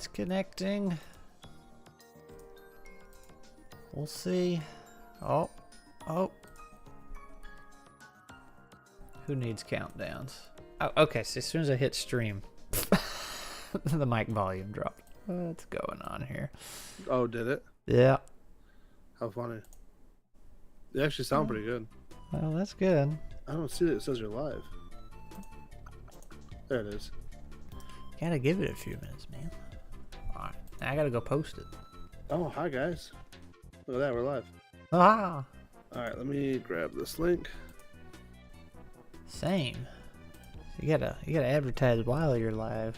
It's connecting. We'll see. Oh. Who needs countdowns? Oh, okay, so as soon as I hit stream, the mic volume dropped. What's going on here? Oh, did it? Yeah. How funny. You actually sound pretty good. Well, that's good. I don't see that it says you're live. There it is. Gotta give it a few minutes, man. Alright, I gotta go post it. Oh, hi guys. Look at that, we're live. Ah! Alright, let me grab this link. Same. You gotta advertise while you're live.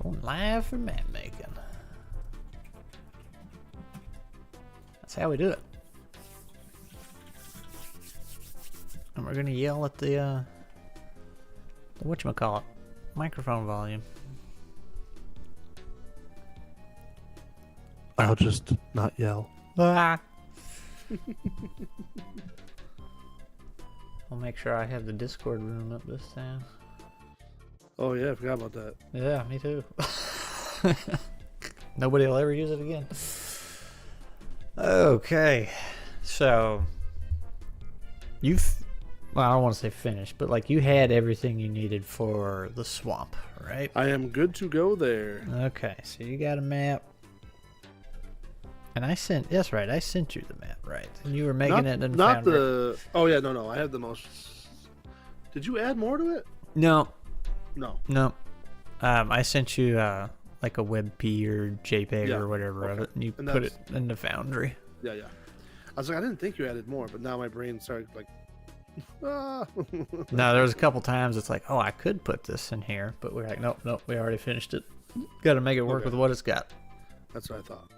Going live for map making. That's how we do it. And we're gonna yell at the whatchamacallit, microphone volume. I'll just not yell. Ah. I'll make sure I have the Discord room up this time. Oh yeah, I forgot about that. Yeah, me too. Nobody will ever use it again. Okay, so well, I don't want to say finished, but like you had everything you needed for the swamp, right? I am good to go there. Okay, so you got a map. And that's right, I sent you the map, right? And you were making it in not Foundry. Oh yeah, no, I have the most. Did you add more to it? No. I sent you like a WebP or JPEG or whatever of it, and you put it in the Foundry. Yeah. I was like, I didn't think you added more, but now my brain started like. Ah. No, there was a couple times it's like, oh, I could put this in here, but we're like, nope, we already finished it. Got to make it work with what it's got. That's what I thought.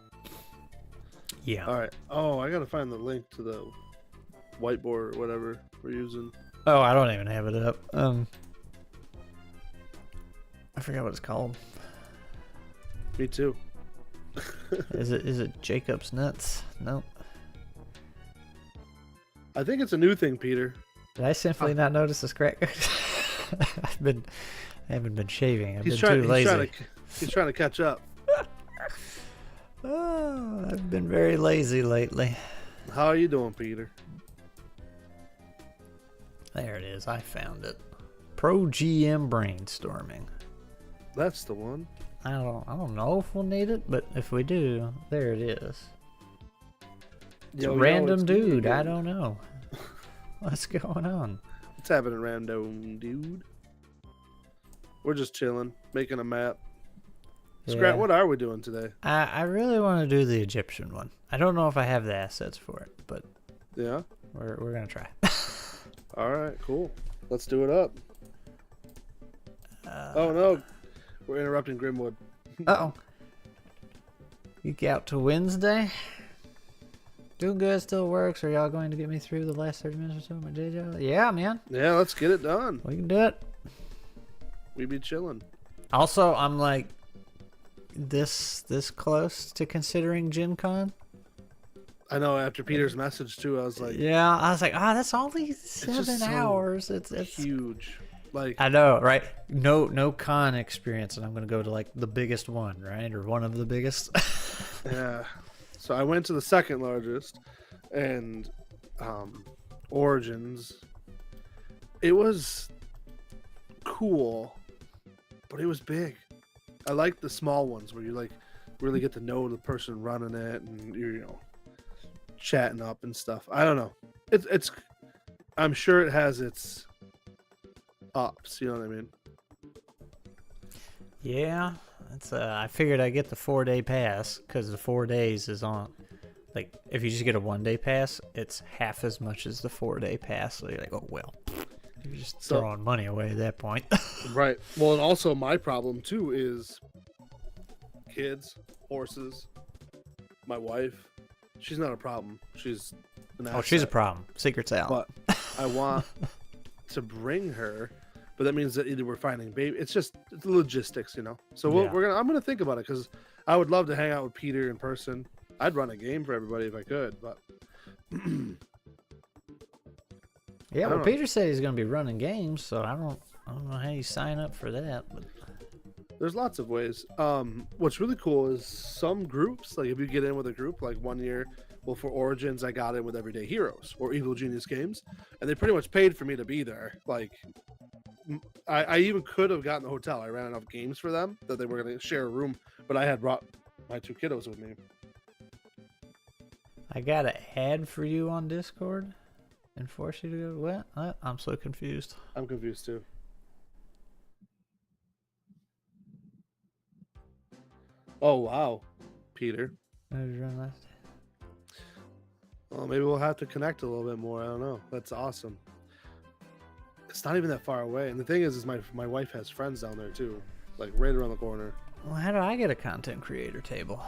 Yeah. All right. Oh, I gotta find the link to the whiteboard or whatever we're using. Oh, I don't even have it up. I forgot what it's called. Me too. Is it Jacob's Nuts? Nope. I think it's a new thing, Peter. Did I simply not notice this crack? I haven't been shaving. I've been too lazy. He's trying to catch up. Oh, I've been very lazy lately. How are you doing, Peter? There it is. I found it. Pro GM brainstorming. That's the one. I don't know if we'll need it, but if we do, there it is. It's a random dude. I don't know. What's going on? What's happening, random dude? We're just chilling, making a map. Yeah. Scrat, what are we doing today? I really want to do the Egyptian one. I don't know if I have the assets for it, but yeah, we're gonna try. All right, cool. Let's do it up. Oh no, we're interrupting Grimwood. Uh-oh. Geek out to Wednesday. Doing good, still works. Are y'all going to get me through the last 30 minutes or so of my day job? Yeah, man. Yeah, let's get it done. We can do it. We be chilling. Also, I'm like this close to considering Gen Con. I know, after Peter's message too, I was like, yeah, I was like, that's only 7 hours. It's huge. Like, I know, right? No con experience, and I'm gonna go to like the biggest one, right, or one of the biggest. Yeah. So I went to the second largest, and Origins. It was cool, but it was big. I like the small ones where you like really get to know the person running it, and you're chatting up and stuff. I don't know. It's. I'm sure it has its ups. You know what I mean? Yeah, that's. I figured I'd get the 4-day pass because the 4 days is on. Like, if you just get a 1-day pass, it's half as much as the 4-day pass. So you're like, oh well, you're just throwing money away at that point. Right. Well, and also my problem too is kids, horses, my wife. She's not a problem. She's an asset. Oh, she's a problem. Secret's out. But I want to bring her, but that means that either we're finding baby. It's logistics, So I'm gonna think about it because I would love to hang out with Peter in person. I'd run a game for everybody if I could, but Yeah, I well, don't know. Peter said he's going to be running games, so I don't know how you sign up for that. But There's lots of ways. What's really cool is some groups, like if you get in with a group, like one year, well, for Origins, I got in with Everyday Heroes or Evil Genius Games, and they pretty much paid for me to be there. Like, I even could have gotten the hotel. I ran enough games for them that they were going to share a room, but I had brought my 2 kiddos with me. I got an ad for you on Discord and force you to go. What? I'm so confused. I'm confused too. Oh wow, Peter. Well, maybe we'll have to connect a little bit more. I don't know. That's awesome. It's not even that far away. And the thing is my wife has friends down there too, like right around the corner. Well, how do I get a content creator table?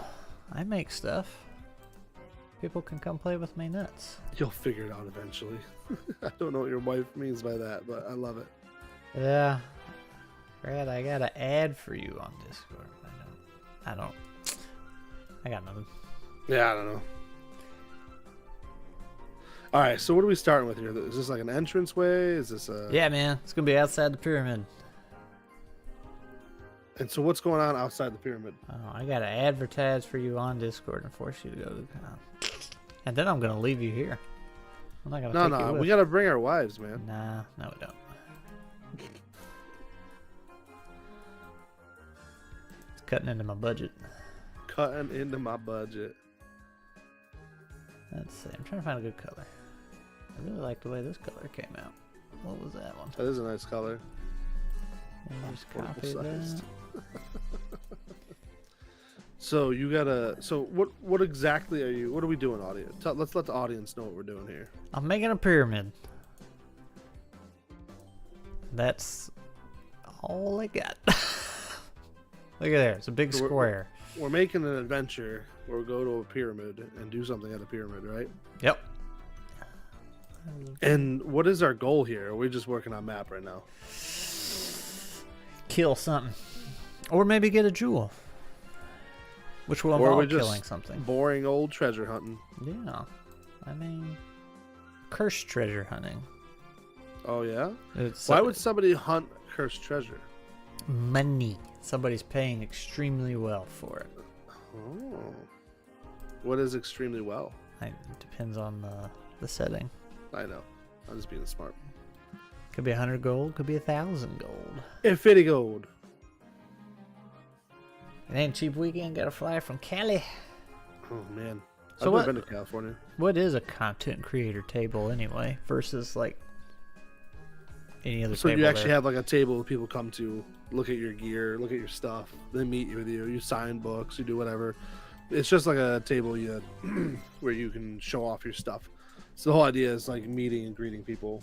I make stuff. People can come play with me nuts. You'll figure it out eventually. I don't know what your wife means by that, but I love it. Yeah. Brad, I got an ad for you on Discord. I got nothing. Yeah, I don't know. All right, so what are we starting with here? Is this like an entrance way? Is this a... Yeah, man. It's going to be outside the pyramid. And so what's going on outside the pyramid? Oh, I got to advertise for you on Discord and force you to go to and then I'm going to leave you here. I'm not going to take you No. with. We got to bring our wives, man. Nah, no, we don't. It's cutting into my budget. Cutting into my budget. Let's see. I'm trying to find a good color. I really like the way this color came out. What was that one? That is a nice color. Let me just Portable copy sized. that. So you gotta. So what exactly are you? What are we doing, audience? Let's let the audience know what we're doing here. I'm making a pyramid. That's all I got. Look at there. It's a big So square. We're making an adventure where we go to a pyramid and do something at a pyramid, right? Yep. And what is our goal here? Are we just working on map right now? Kill something. Or maybe get a jewel. Which will Or are we involve just killing something. boring old treasure hunting? Yeah. I mean, cursed treasure hunting. Oh yeah. It's Why would somebody hunt cursed treasure? money? Somebody's paying extremely well for it. Oh. What is extremely well? It depends on the setting. I know. I'm just being smart. Could be 100 gold, could be 1,000 gold. Infinity gold. It ain't cheap weekend, gotta fly from Cali. Oh man. So I've what- never been to California. What is a content creator table anyway, versus like any other So table you actually there? have like a table where people come to look at your gear, look at your stuff, they meet with you, you sign books, you do whatever. It's just like a table you where you can show off your stuff. So the whole idea is like meeting and greeting people.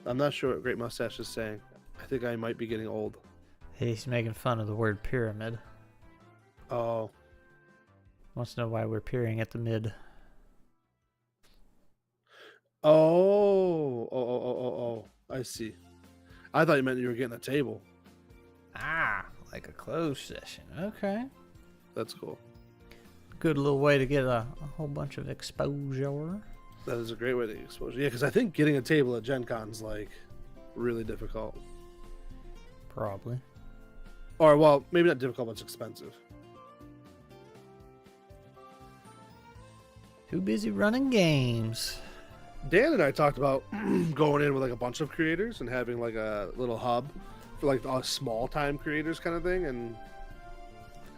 I'm not sure what Great Mustache is saying. I think I might be getting old. He's making fun of the word pyramid. Oh, Wants to know why we're peering at the mid. oh, I see. I thought you meant you were getting a table. Ah, like a closed session. Okay. That's cool. Good little way to get a whole bunch of exposure. That is a great way to get exposure. Yeah, because I think getting a table at Gen Con's like really difficult. Probably. Or, well, maybe not difficult, but it's expensive. Too busy running games. Dan and I talked about going in with like a bunch of creators and having like a little hub for like small time creators kind of thing. And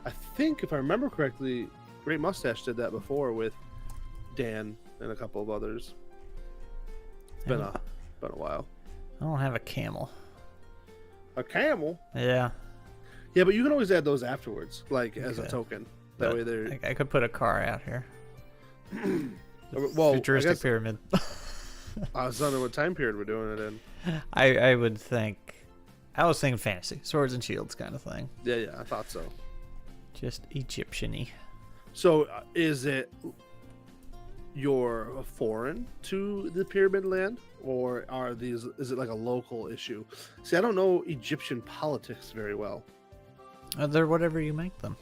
I think if I remember correctly, Great Mustache did that before with Dan and a couple of others. It's been a while. I don't have a camel. A camel? Yeah. Yeah, but you can always add those afterwards, like as a Okay. token. That But way they're I could put a car out here. well. Futuristic I guess pyramid. I was wondering what time period we're doing it in. I would think. I was thinking fantasy, swords and shields kind of thing. Yeah, I thought so. Just Egyptian-y. So, is it you're foreign to the pyramid land, or are these? Is it like a local issue? See, I don't know Egyptian politics very well. They're whatever you make them.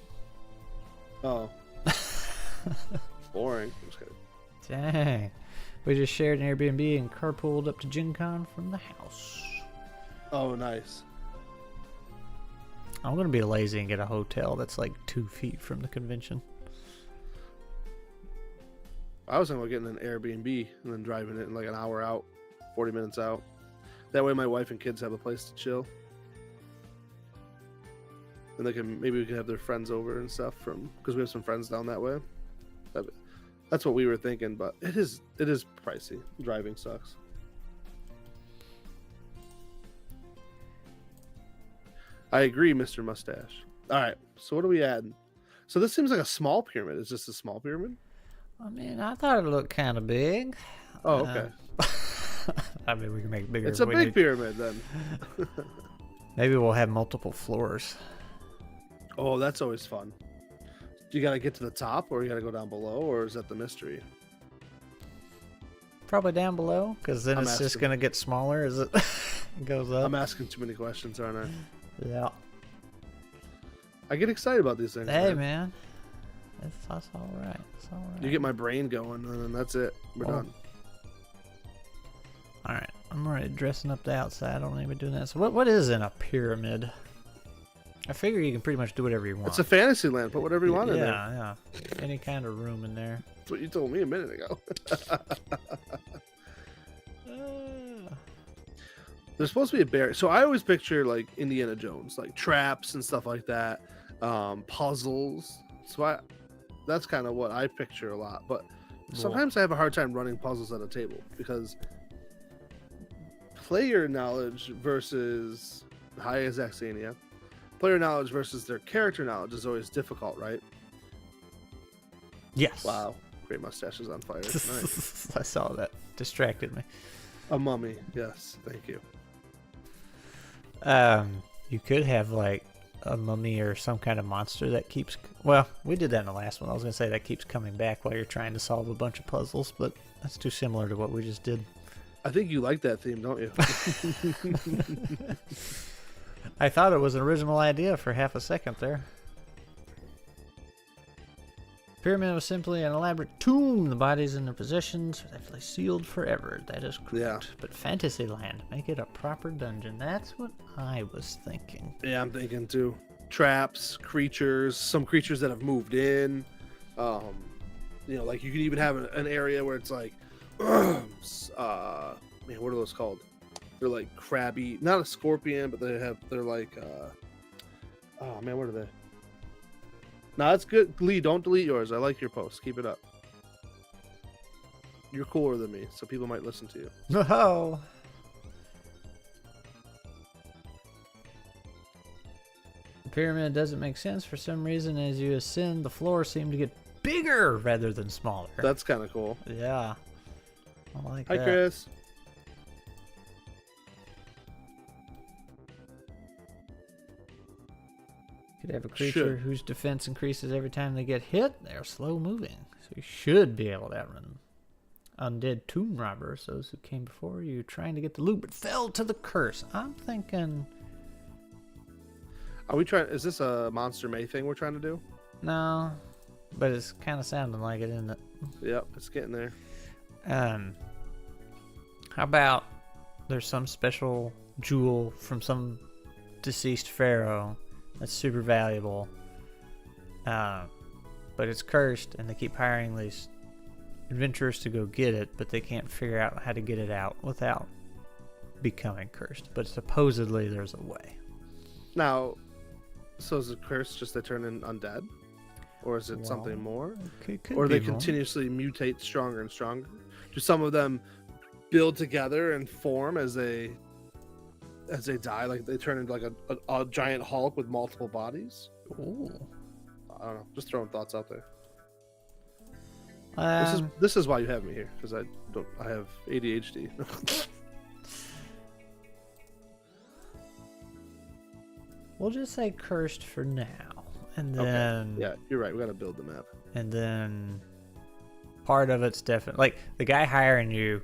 Oh, Boring. I'm just kidding. Dang. We just shared an Airbnb and carpooled up to Gen Con from the house. Oh, nice. I'm going to be lazy and get a hotel that's like 2 feet from the convention. I was thinking about getting an Airbnb and then driving it in like an hour out, 40 minutes out. That way my wife and kids have a place to chill. And maybe we can have their friends over and stuff because we have some friends down that way. That's what we were thinking, but it is pricey. Driving sucks. I agree, Mr. Mustache. All right, so what are we adding? So this seems like a small pyramid. Is this a small pyramid? I mean, I thought it looked kind of big. Oh, okay. I mean, we can make it bigger. It's a big pyramid then. Maybe we'll have multiple floors. Oh, that's always fun. You got to get to the top, or you got to go down below, or is that the mystery? Probably down below, because then it's just going to get smaller as it goes up. I'm asking too many questions, aren't I? Yeah. I get excited about these things. Hey, man. That's all right. That's all right. You get my brain going, and then that's it. We're done. All right. I'm already dressing up the outside. I don't even doing that. So what is in a pyramid? I figure you can pretty much do whatever you want. It's a fantasy land. Put whatever you want in there. Yeah. Any kind of room in there. That's what you told me a minute ago. There's supposed to be a barrier. So I always picture like Indiana Jones, like traps and stuff like that, puzzles. So that's kind of what I picture a lot. But sometimes I have a hard time running puzzles at a table because player knowledge versus hi Zaxania. Player knowledge versus their character knowledge is always difficult, right? Yes. Wow. Great mustache is on fire. Nice. I saw that. Distracted me. A mummy. Yes. Thank you. You could have like a mummy or some kind of monster that keeps. Well, we did that in the last one. I was gonna say that keeps coming back while you're trying to solve a bunch of puzzles, but that's too similar to what we just did. I think you like that theme, don't you? I thought it was an original idea for half a second there. Pyramid was simply an elaborate tomb. The bodies and their possessions are definitely sealed forever. That is correct. Yeah. But Fantasyland, make it a proper dungeon. That's what I was thinking. Yeah, I'm thinking too. Traps, creatures, some creatures that have moved in. Like you could even have an area where it's like, man, what are those called? They're like crabby, not a scorpion, but they're like, oh man, what are they? No, that's good. Lee, don't delete yours. I like your post. Keep it up. You're cooler than me, so people might listen to you. No. The pyramid doesn't make sense for some reason. As you ascend, the floors seem to get bigger rather than smaller. That's kind of cool. Yeah. I like Hi, that. Chris. Could have a creature whose defense increases every time they get hit. They're slow moving, so you should be able to outrun undead tomb robbers, those who came before you trying to get the loot but fell to the curse. I'm thinking, Are we trying? Is this a Monster May thing we're trying to do? no, but it's kind of sounding like it, isn't it? Yep, it's getting there. How about there's some special jewel from some deceased pharaoh that's super valuable, but it's cursed, and they keep hiring these adventurers to go get it, but they can't figure out how to get it out without becoming cursed. But supposedly there's a way. Now, so is the curse just they turn in undead? Or is it something more? Or they continuously mutate stronger and stronger? Do some of them build together and form as they die? Like they turn into like a giant Hulk with multiple bodies? Ooh. I don't know. Just throwing thoughts out there. Um, This is why you have me here, because I have ADHD. we'll just say cursed for now, and then Okay. Yeah, you're right. We got to build the map. and then part of it's definitely like the guy hiring you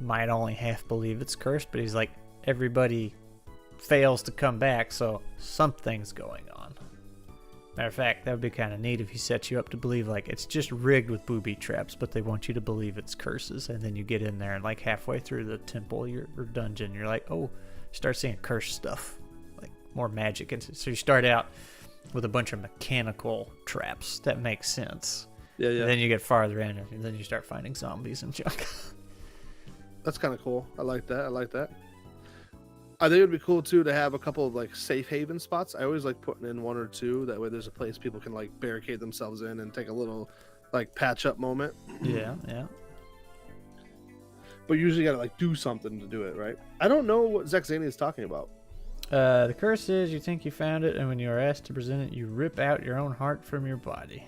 might only half believe it's cursed, but he's like, everybody fails to come back, so something's going on. Matter of fact, that would be kind of neat if he set you up to believe like it's just rigged with booby traps, but they want you to believe it's curses, and then you get in there and like halfway through the temple or dungeon, you're like, oh, start seeing cursed stuff, like more magic, and so you start out with a bunch of mechanical traps that make sense. Yeah, yeah. And then you get farther in, and then you start finding zombies and junk. That's kind of cool. I like that. I think it would be cool too to have a couple of like safe haven spots. I always like putting in one or two. That way, there's a place people can like barricade themselves in and take a little like patch up moment. Yeah. But you usually got to like do something to do it, right? I don't know what Zexania is talking about. The curse is you think you found it, and when you are asked to present it, you rip out your own heart from your body.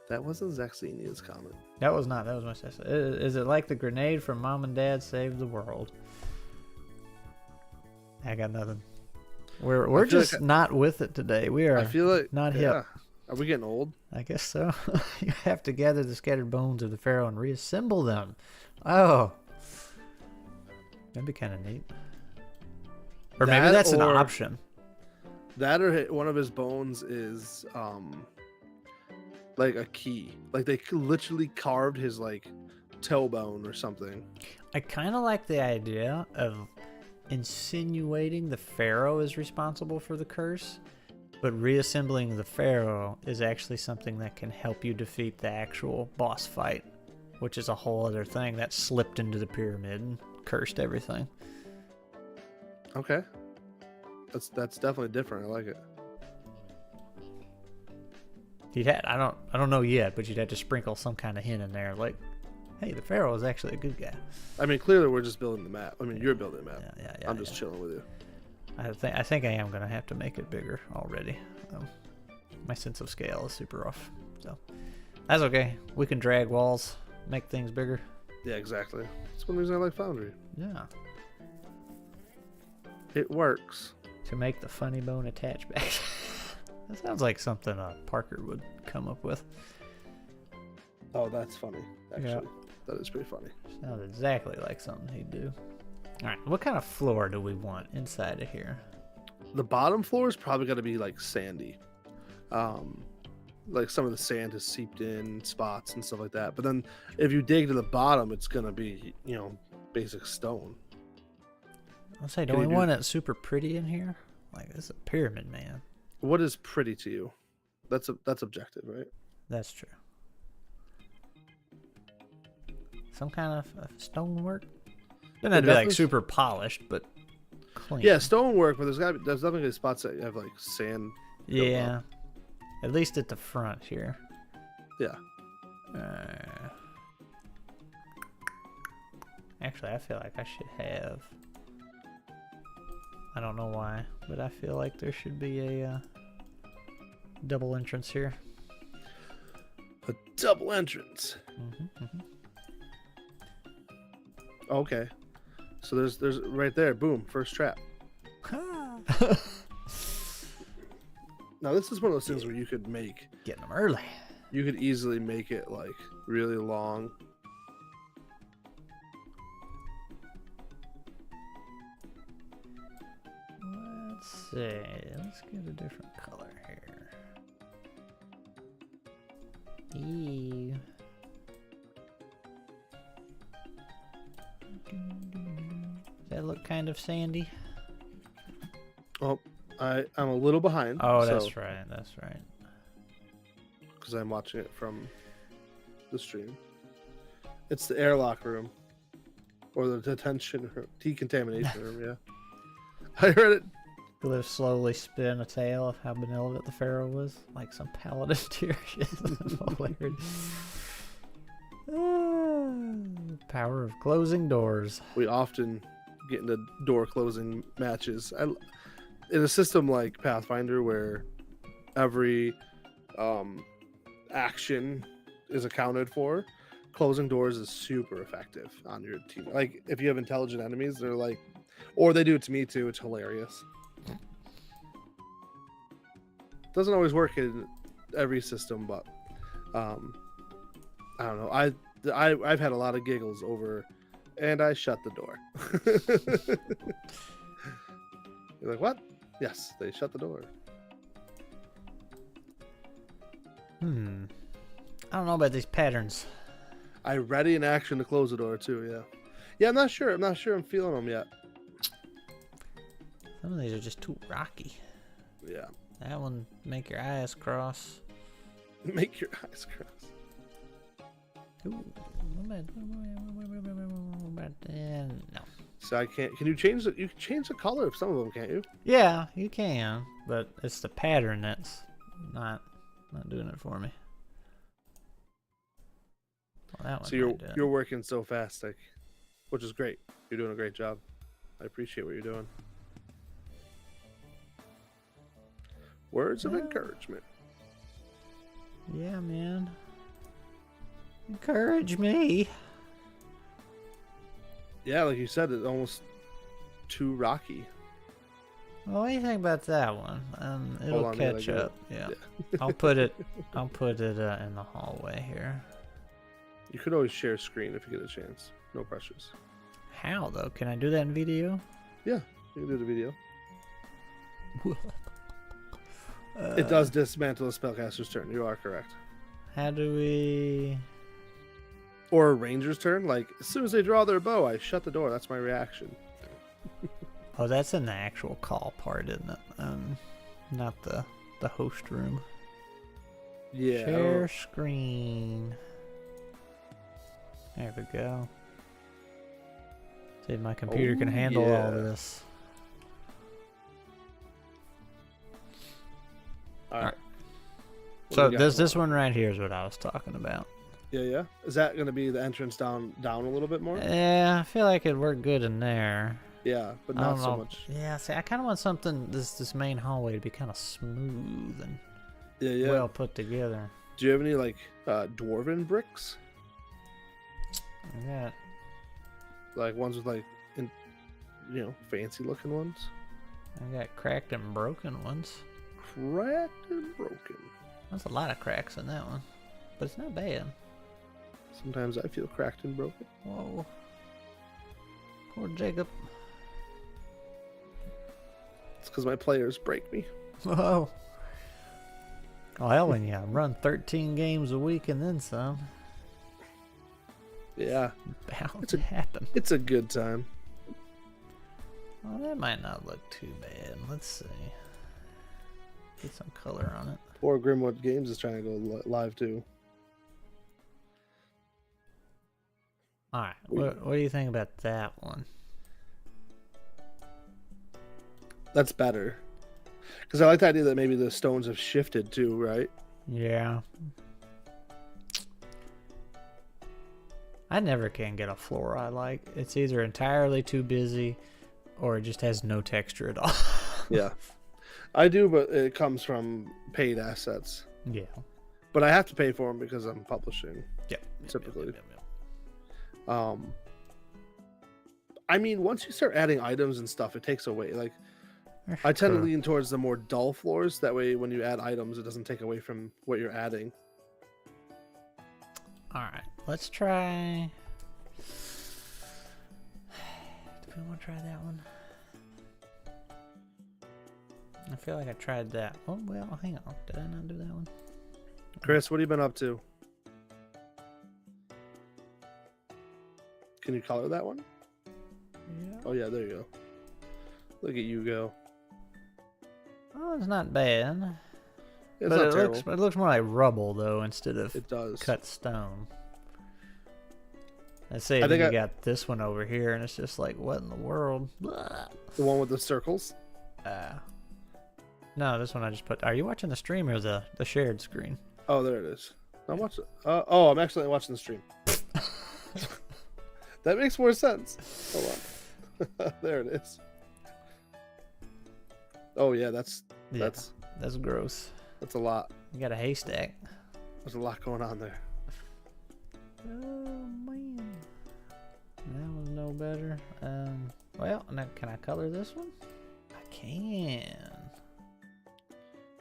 That wasn't Zexania's comment. That was not. That was my sister. Is it like the grenade from Mom and Dad Saved the World? I got nothing. We're just like not with it today. We are. I feel like not hip. Are we getting old? I guess so. You have to gather the scattered bones of the pharaoh and reassemble them. Oh, that'd be kind of neat. Or maybe that's an option. That or one of his bones is like a key. Like they literally carved his like toe bone or something. I kind of like the idea of insinuating the pharaoh is responsible for the curse, but reassembling the pharaoh is actually something that can help you defeat the actual boss fight, which is a whole other thing that slipped into the pyramid and cursed everything. Okay, that's definitely different. I like it. I don't know yet, but you'd have to sprinkle some kind of hint in there, like, hey, the pharaoh is actually a good guy. I mean, clearly we're just building the map. I mean, you're building the map. Yeah, I'm just chilling with you. I think I am gonna have to make it bigger already. My sense of scale is super off, so that's okay. We can drag walls, make things bigger. Yeah, exactly. That's one reason I like Foundry. Yeah. It works. To make the funny bone attachback. That sounds like something Parker would come up with. Oh, that's funny. Actually, yeah. That is pretty funny. Sounds exactly like something he'd do. All right, what kind of floor do we want inside of here? The bottom floor is probably going to be like sandy. Like some of the sand has seeped in spots and stuff like that. But then if you dig to the bottom, it's going to be, basic stone. I'll say, don't we want it super pretty in here? Like, this is a pyramid, man. What is pretty to you? That's objective, right? That's true. Some kind of stonework. Doesn't have to be like super polished, but clean. Yeah, stonework, but there's definitely spots that have like sand. Yeah, at least at the front here. Yeah. Actually, I feel like I should have. I don't know why, but I feel like there should be a double entrance here. A double entrance. Mm-hmm. Okay. So there's right there. Boom. First trap. Now this is one of those things where you could make. Getting them early. You could easily make it like really long. Let's see. Let's get a different color here. Ew. Does that look kind of sandy? Oh, I'm a little behind. Oh, that's right. That's right. Because I'm watching it from the stream. It's the airlock room. Or the detention room. Decontamination room, yeah. I heard it. Glyph slowly spin a tale of how benevolent the pharaoh was. Like some paladin tear shit. Power of closing doors. We often get into door closing matches. In a system like Pathfinder where every action is accounted for, closing doors is super effective on your team. Like if you have intelligent enemies, they're like, or they do it to me too. It's hilarious. Doesn't always work in every system, but I don't know. I've had a lot of giggles over, and I shut the door. You're like, what? Yes, they shut the door. I don't know about these patterns. I ready in action to close the door too. Yeah. Yeah, I'm not sure. I'm not sure I'm feeling them yet. Some of these are just too rocky. Yeah. That one make your eyes cross. Make your eyes cross. Ooh, no. So I can't. Can you change the? You can change the color of some of them, can't you? Yeah, you can, but it's the pattern that's not doing it for me. Well, that one So you're working so fast, like, which is great. You're doing a great job. I appreciate what you're doing. Words of encouragement. Yeah, man. Encourage me. Yeah, like you said, it's almost too rocky. Well, what do you think about that one? It'll on, catch up. Yeah. I'll put it in the hallway here. You could always share screen if you get a chance. No pressures. How though? Can I do that in video? Yeah, you can do the video. It does dismantle a spellcaster's turn. You are correct. How do we? Or a ranger's turn. Like, as soon as they draw their bow, I shut the door. That's my reaction. Oh, that's in the actual call part, isn't it? Not the host room. Yeah. Share screen. There we go. See if my computer can handle all this. All right. So this one right here is what I was talking about. Yeah. Is that going to be the entrance down a little bit more? Yeah, I feel like it'd work good in there. Yeah, but not so much. Yeah, see, I kind of want something, this main hallway to be kind of smooth and well put together. Do you have any, like, dwarven bricks? I got... Like, ones with, like, fancy looking ones? I got cracked and broken ones. Cracked and broken. There's a lot of cracks in that one, but it's not bad. Sometimes I feel cracked and broken. Whoa. Poor Jacob. It's because my players break me. Whoa. Well, when you run 13 games a week and then some. Yeah. Bound to happen. It's a good time. Well, that might not look too bad. Let's see. Get some color on it. Poor Grimwood Games is trying to go live too. Alright, what do you think about that one? That's better. Because I like the idea that maybe the stones have shifted too, right? Yeah. I never can get a floor I like. It's either entirely too busy or it just has no texture at all. Yeah. I do, but it comes from paid assets. Yeah. But I have to pay for them because I'm publishing. Yep. Typically. I mean, once you start adding items and stuff, it takes away. Like, I tend to lean towards the more dull floors. That way, when you add items, it doesn't take away from what you're adding. All right, let's try. Do we want to try that one? I feel like I tried that. Oh well, hang on. Did I not do that one? Chris, what have you been up to? Can you color that one? Yeah. Oh yeah, there you go. Look at you go. Oh, it's not bad. It's But not it terrible. looks more like rubble though instead of It does. cut stone. Let's say I think you got this one over here, and it's just like, what in the world? Blah. The one with the circles. No, this one I just put. Are you watching the stream or the shared screen? Oh, there it is. I'm watching. Oh, I'm actually watching the stream. That makes more sense. Hold on. There it is. Oh yeah, that's gross. That's a lot. You got a haystack. There's a lot going on there. Oh man, that was no better. Well, now can I color this one? I can.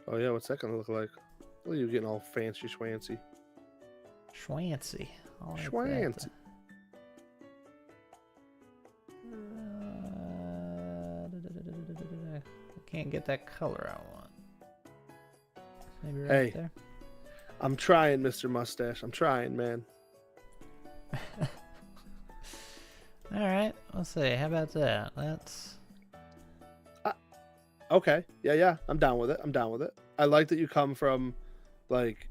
Oh yeah, what's that gonna look like? Look at you getting all fancy schwancy. Schwancy. I like that. Schwancy. I can't get that color I want. Maybe right Hey. there. I'm trying, Mr. Mustache. I'm trying, man. All right, let's see. How about that? Let's. Okay. Yeah. I'm down with it. I like that you come from, like,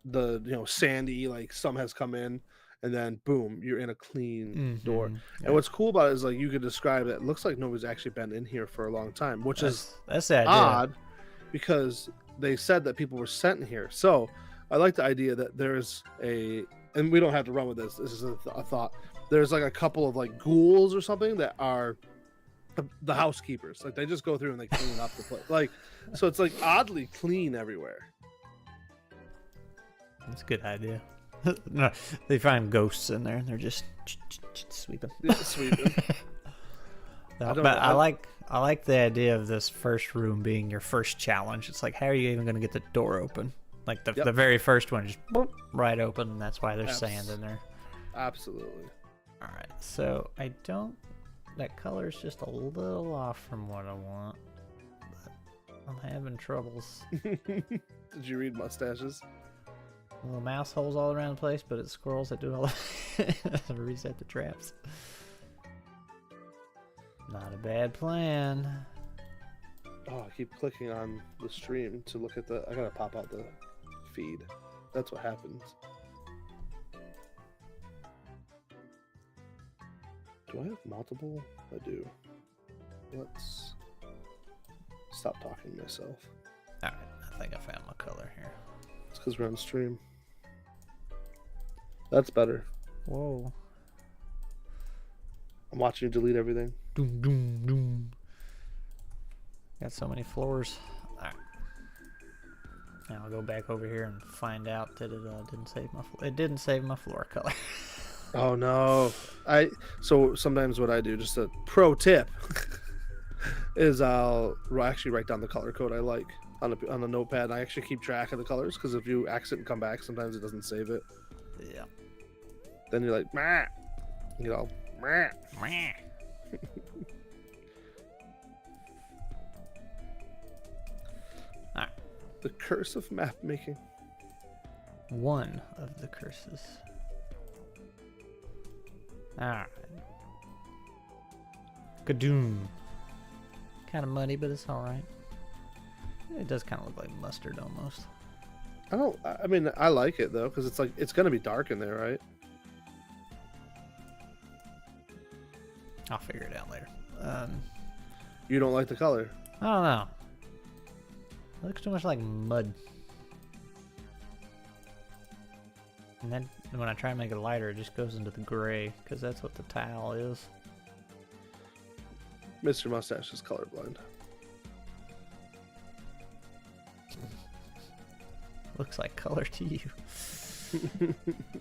the sandy, like some has come in, and then boom, you're in a clean door. Yeah. And what's cool about it is like you could describe it. It looks like nobody's actually been in here for a long time, which is That's the idea. odd because they said that people were sent in here. So I like the idea that there's and we don't have to run with this. This is a thought. There's like a couple of like ghouls or something that are the housekeepers. Like they just go through and they clean up the place. Like, so it's like oddly clean everywhere. That's a good idea. No, they find ghosts in there and they're just sweeping. Yeah, sweeping. I like the idea of this first room being your first challenge. It's like, how are you even going to get the door open? Like the very first one, just boop, right open, and that's why there's sand in there. Absolutely. All right, so I don't. That color's just a little off from what I want. But I'm having troubles. Did you read mustaches? Little mouse holes all around the place, but it's squirrels that do all the reset the traps. Not a bad plan. Oh, I keep clicking on the stream to look at I gotta pop out the feed. That's what happens. Do I have multiple? I do. Let's stop talking to myself. Alright, I think I found my color here. It's because we're on stream. That's better. Whoa. I'm watching you delete everything. Doom, doom, doom. Got so many floors. Alright. Now I'll go back over here and find out that it didn't save my it didn't save my floor color. Oh no. So sometimes what I do, just a pro tip, is I'll actually write down the color code I like on a notepad. And I actually keep track of the colors because if you accident and come back, sometimes it doesn't save it. Yeah. Then you're like, meh. You know, meh. Meh. Alright. The curse of map making. One of the curses. Alright. Kadoom. Kind of muddy, but it's alright. It does kind of look like mustard almost. I mean, I like it though, because it's like, it's going to be dark in there, right? I'll figure it out later. You don't like the color? I don't know. It looks too much like mud. And then when I try and make it lighter, it just goes into the gray, because that's what the tile is. Mr. Mustache is colorblind. Looks like color to you.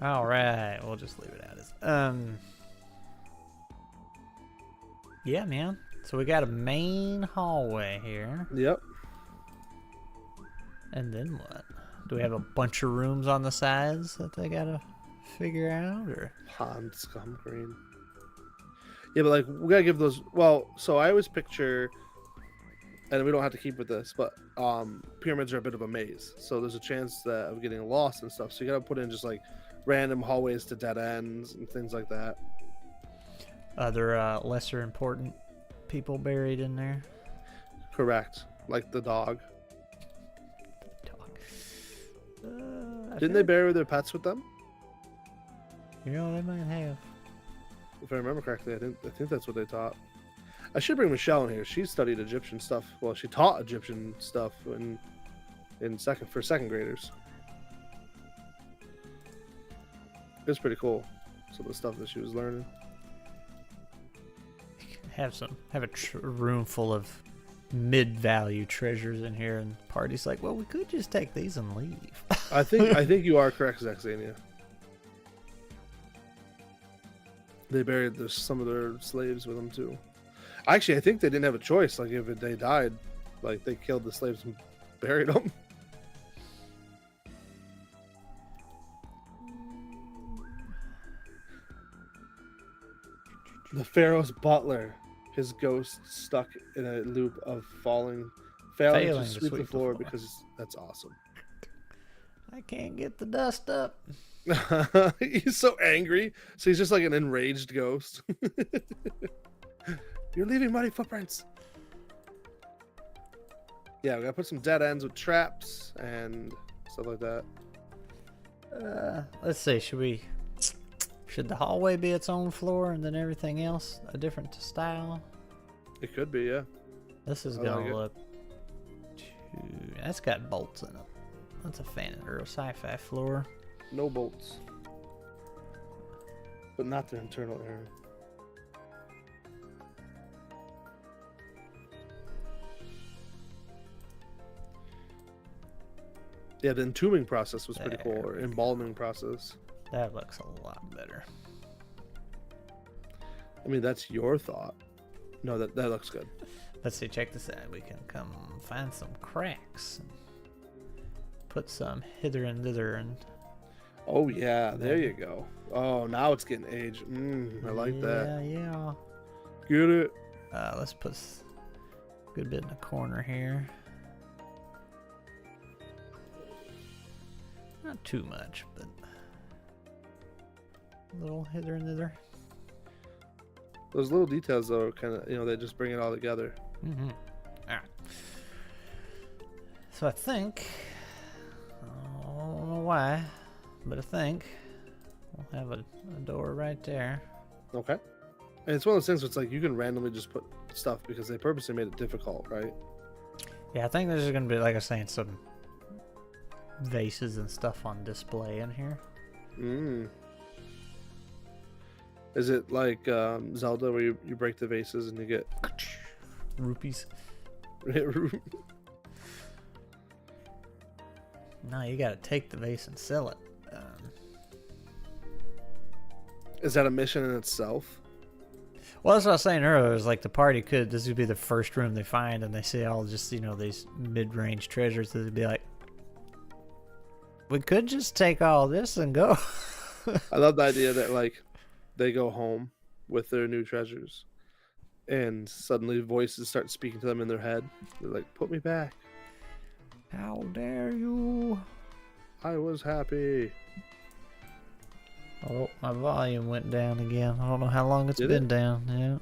Alright, we'll just leave it as. Yeah, man. So we got a main hallway here. Yep. And then what? Do we have a bunch of rooms on the sides that they gotta figure out, or? Pond scum green. Yeah, but like we gotta give those. Well, so I always picture, and we don't have to keep with this, but pyramids are a bit of a maze. So there's a chance that of getting lost and stuff. So you gotta put in just like random hallways to dead ends and things like that. Other lesser important people buried in there. Correct, like the dog. Dog. Didn't they bury their pets with them? You know, they might have. If I remember correctly, I think that's what they taught. I should bring Michelle in here. She studied Egyptian stuff. Well, she taught Egyptian stuff for second graders. It was pretty cool. Some of the stuff that she was learning. Have a room full of mid-value treasures in here, and the party's like, well, we could just take these and leave. I think you are correct, Zaxania. They buried some of their slaves with them too. Actually, I think they didn't have a choice. Like if they died, like they killed the slaves and buried them. The Pharaoh's butler, his ghost stuck in a loop of failing to sweep the floor because that's awesome. I I can't get the dust up. He's so angry. So he's just like an enraged ghost. You're leaving muddy footprints. Yeah, we gotta put some dead ends with traps and stuff like that. Let's see. Should the hallway be its own floor and then everything else a different style? It could be, yeah. This is gonna look. That's got bolts in it. That's a fantasy or a sci-fi floor. No bolts, but not the internal area. Yeah, the entombing process was pretty cool, or embalming process. That looks a lot better. I mean, that's your thought. No, that looks good. Let's see, check this out. We can come find some cracks. And put some hither and thither and... Oh, yeah, there you go. Oh, now it's getting aged. I like that. Yeah. Get it. Let's put a good bit in the corner here. Not too much, but a little hither and thither. Those little details, though, kind of, they just bring it all together. Mm-hmm. All right. So I think, I don't know why, but I think we'll have a door right there. Okay. And it's one of those things where it's like you can randomly just put stuff because they purposely made it difficult, right? Yeah, I think there's going to be, like I was saying, some vases and stuff on display in here. Is it like Zelda where you break the vases and you get rupees? No, you gotta take the vase and sell it. Is that a mission in itself? Well, that's what I was saying earlier. Is like the party this would be the first room they find, and they see all just these mid-range treasures. They'd be like, we could just take all this and go. I love the idea that like they go home with their new treasures, and suddenly voices start speaking to them in their head. They're like, "Put me back! How dare you! I was happy." Oh, my volume went down again. I don't know how long it's been down. Yeah.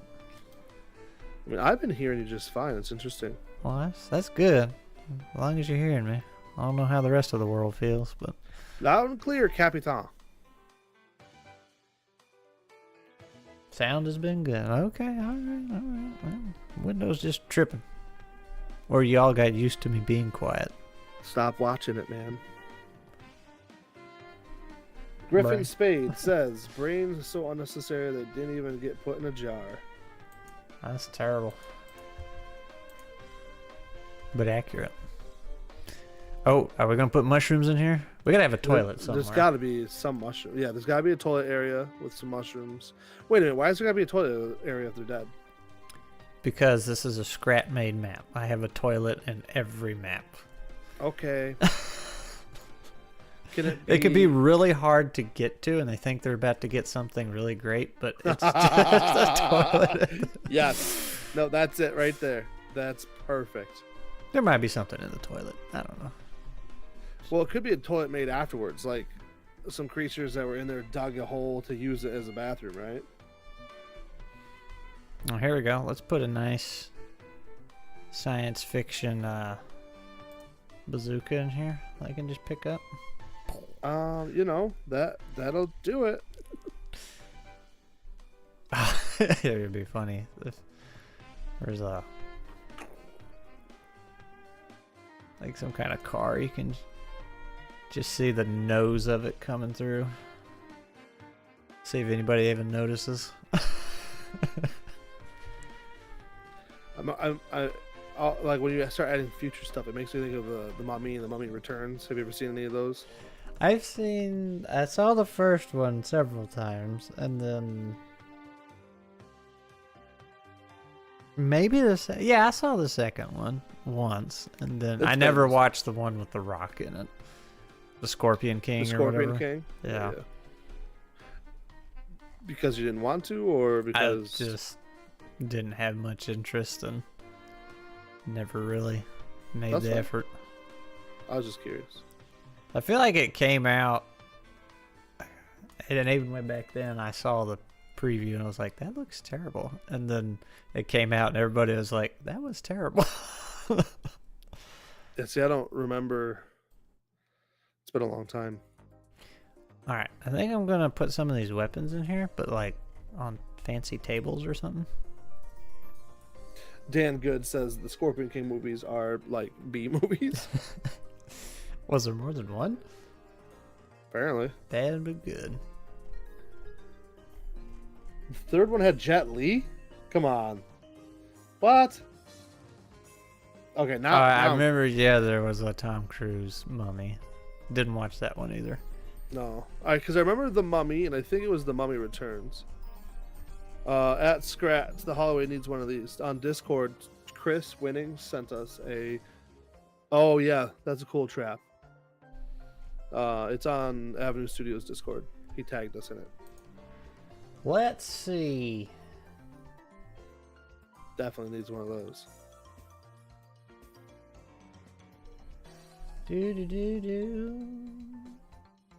I mean, I've been hearing you just fine. It's interesting. Well, that's good. As long as you're hearing me. I don't know how the rest of the world feels, but loud and clear, Capitan. Sound has been good. Okay, all right. Well, Windows just tripping. Or y'all got used to me being quiet. Stop watching it, man. Griffin Spade says, brains are so unnecessary that didn't even get put in a jar. That's terrible. But accurate. Oh, are we going to put mushrooms in here? We got to have a toilet somewhere. There's got to be some mushroom. Yeah, there's got to be a toilet area with some mushrooms. Wait a minute, why is there got to be a toilet area if they're dead? Because this is a scrap-made map. I have a toilet in every map. Okay. It could be really hard to get to, and they think they're about to get something really great, but it's just a toilet. Yes. No, that's it right there. That's perfect. There might be something in the toilet. I don't know. Well, it could be a toilet made afterwards. Like some creatures that were in there dug a hole to use it as a bathroom, right? Oh, here we go. Let's put a nice science fiction bazooka in here that I can just pick up. That'll do it. It would be funny. There's like some kind of car. You can just see the nose of it coming through. See if anybody even notices. Like when you start adding future stuff, it makes me think of the Mummy and the Mummy Returns. Have you ever seen any of those? I saw the first one several times, and then maybe I saw the second one once, and then I never watched the one with the rock in it, the Scorpion King the or Scorpion whatever. King. Yeah. Because you didn't want to, or because I just didn't have much interest and never really made the effort. I was just curious. I feel like it came out, and even way back then, I saw the preview and I was like, that looks terrible. And then it came out and everybody was like, that was terrible. Yeah, see, I don't remember. It's been a long time. All right, I think I'm gonna put some of these weapons in here, but like on fancy tables or something. Dan Good says the Scorpion King movies are like B movies. Was there more than one? Apparently. Bad but good. The third one had Jet Li? Come on. What? Okay, now I remember, yeah, there was a Tom Cruise mummy. Didn't watch that one either. No. Because I remember The Mummy, and I think it was The Mummy Returns. At Scratch, the Holloway needs one of these. On Discord, Chris Winning sent us a... Oh, yeah, that's a cool trap. It's on Avenue Studios Discord. He tagged us in it. Let's see. Definitely needs one of those. Do.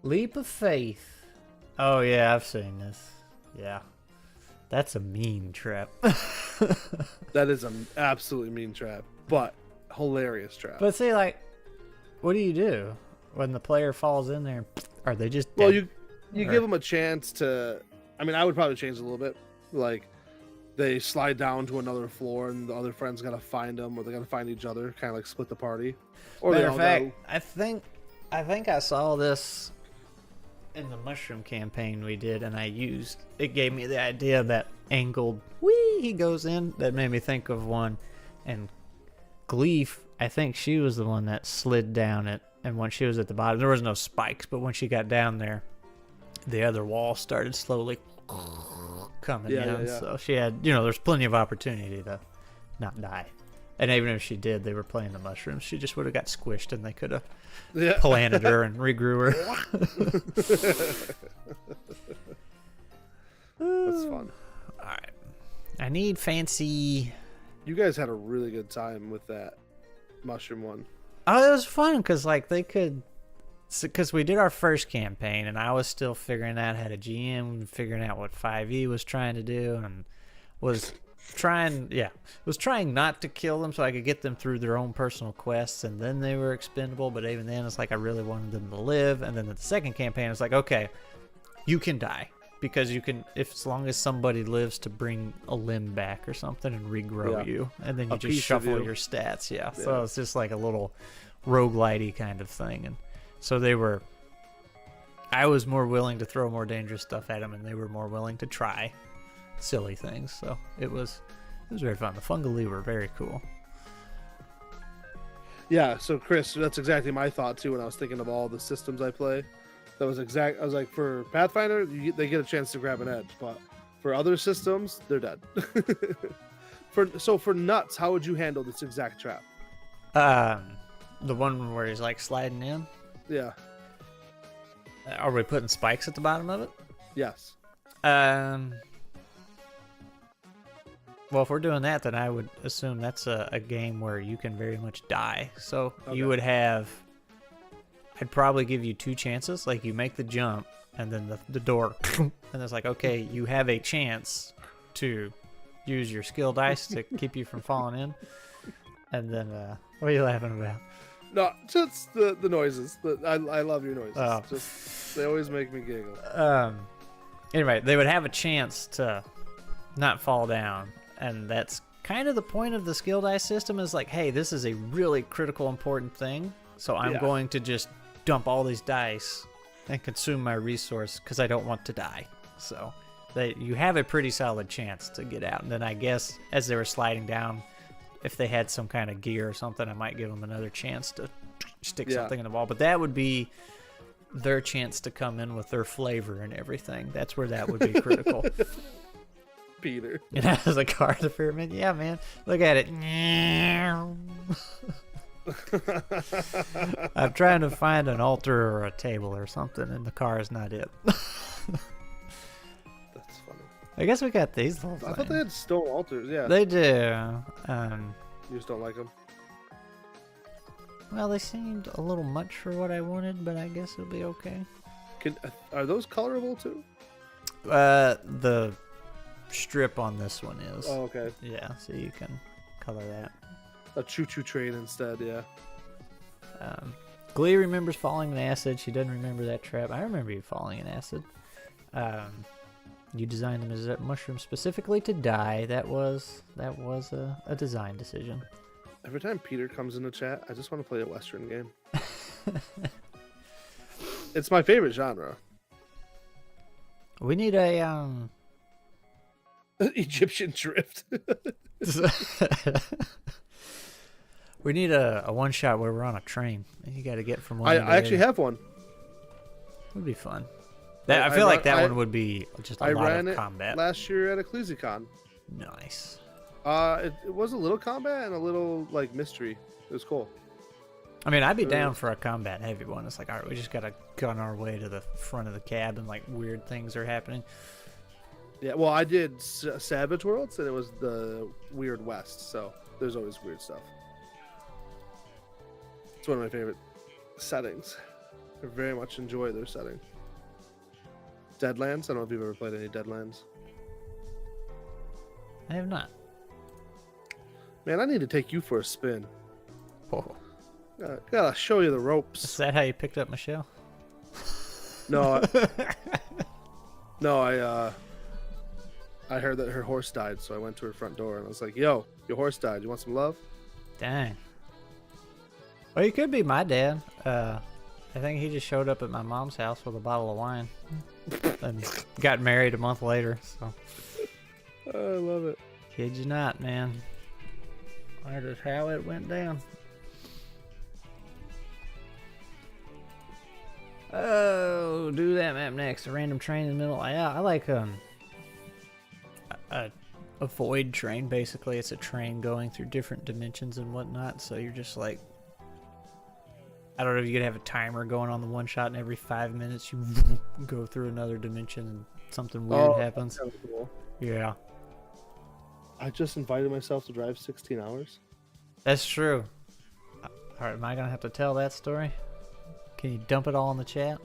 Leap of Faith. Oh, yeah, I've seen this. Yeah. That's a mean trap. That is an absolutely mean trap, but hilarious trap. But see, like, what do you do when the player falls in there? Are they just dead? Well, you give them a chance to... I mean, I would probably change it a little bit. Like, they slide down to another floor, and the other friends got to find them, or they got to find each other, kind of like split the party. Or Matter they of all fact, go... I think I saw this in the mushroom campaign we did, and it gave me the idea of that angled he goes in. That made me think of one. And Gleef, I think she was the one that slid down it, and when she was at the bottom, there was no spikes, but when she got down there, the other wall started slowly coming down. Yeah. So she had, there's plenty of opportunity to not die. And even if she did, they were playing the mushrooms. She just would have got squished, and they could have planted her and regrew her. That's fun. All right. I need fancy... You guys had a really good time with that mushroom one. Oh, it was fun because, like, they could... Because we did our first campaign, and I was still figuring out how to GM, figuring out what 5e was trying to do, and was trying not to kill them so I could get them through their own personal quests, and then they were expendable. But even then, it's like I really wanted them to live. And then the second campaign, it's like, okay, you can die because you can, if as long as somebody lives to bring a limb back or something and regrow you, and then you just shuffle your stats. Yeah, so it's just like a little roguelite-y kind of thing. And so I was more willing to throw more dangerous stuff at them, and they were more willing to try silly things. So it was very fun. The Fungali were very cool. Yeah, so Chris, that's exactly my thought too when I was thinking of all the systems I play. I was like, for Pathfinder, they get a chance to grab an edge, but for other systems, they're dead. For nuts, how would you handle this exact trap? The one where he's like sliding in. Yeah. Are we putting spikes at the bottom of it? Yes. Well, if we're doing that, then I would assume that's a game where you can very much die. So you would have... I'd probably give you 2 chances. Like, you make the jump, and then the door... and it's like, okay, you have a chance to use your skill dice to keep you from falling in. And then... what are you laughing about? No, just the noises. I love your noises. Oh. Just, they always make me giggle. Anyway, they would have a chance to not fall down. And that's kind of the point of the skill dice system, is like, hey, this is a really critical, important thing. So I'm going to just dump all these dice and consume my resource because I don't want to die. So you have a pretty solid chance to get out. And then I guess as they were sliding down, if they had some kind of gear or something, I might give them another chance to stick something in the wall. But that would be their chance to come in with their flavor and everything. That's where that would be critical. Peter. It has a card of pyramid. Yeah, man. Look at it. I'm trying to find an altar or a table or something, and the car is not it. That's funny. I guess we got these little things. I thought they had stone altars. Yeah. They do. You just don't like them? Well, they seemed a little much for what I wanted, but I guess it'll be okay. Are those colorable too? The strip on this one is. Oh, okay. Yeah, so you can color that. A choo-choo train instead, yeah. Glee remembers falling in acid. She doesn't remember that trap. I remember you falling in acid. You designed them as mushrooms specifically to die. That was a design decision. Every time Peter comes in the chat, I just want to play a Western game. It's my favorite genre. We need a Egyptian drift. we need a one shot where we're on a train and you got to get from one. I actually have one. Would be fun. I feel like that one would be just a lot of combat. Last year at a ClusyCon. Nice. It was a little combat and a little like mystery. It was cool. I mean, I'd be down for a combat heavy one. It's like, all right, we just gotta gun our way to the front of the cab and like weird things are happening. Yeah, well, I did Savage Worlds and it was the Weird West, so there's always weird stuff. It's one of my favorite settings. I very much enjoy their setting. Deadlands. I don't know if you've ever played any Deadlands. I have not. Man, I need to take you for a spin. Whoa. Gotta show you the ropes. Is that how you picked up Michelle? No, I heard that her horse died, so I went to her front door and I was like, "Yo, your horse died. You want some love?" Dang. Well, you could be my dad. I think he just showed up at my mom's house with a bottle of wine and got married a month later. So I love it. Kid you not, man. That is how it went down. Oh, do that map next. A random train in the middle. Yeah, I like a void train. Basically, it's a train going through different dimensions and whatnot. So you're just like, I don't know if you could have a timer going on the one shot, and every 5 minutes you go through another dimension and something weird happens. That's cool. Yeah. I just invited myself to drive 16 hours. That's true. All right, am I gonna have to tell that story? Can you dump it all in the chat?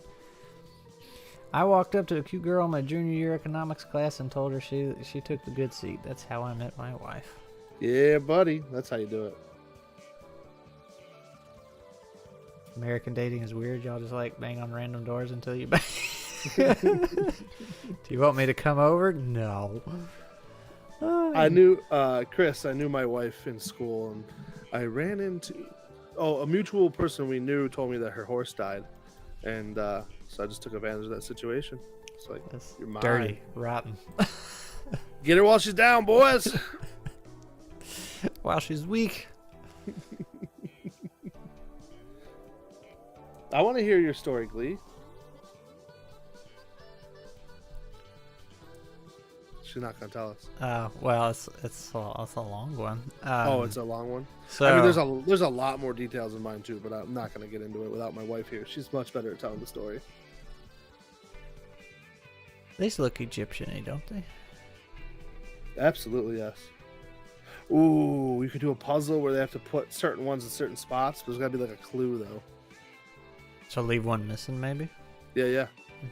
I walked up to a cute girl in my junior year economics class and told her she took the good seat. That's how I met my wife. Yeah, buddy. That's how you do it. American dating is weird. Y'all just like bang on random doors until you bang. Do you want me to come over? No. I knew Chris. I knew my wife in school, and I ran into a mutual person we knew told me that her horse died, and so I just took advantage of that situation. It's like, That's you're mine. dirty, rotten. Get her while she's down, boys. While she's weak. I want to hear your story, Glee. She's not gonna tell us. Well, it's a long one. It's a long one. So I mean, there's a lot more details in mine too, but I'm not gonna get into it without my wife here. She's much better at telling the story. These look Egyptian-y, don't they? Absolutely, yes. Ooh, you could do a puzzle where they have to put certain ones in certain spots, but there's gotta be like a clue though. So leave one missing, maybe. Yeah.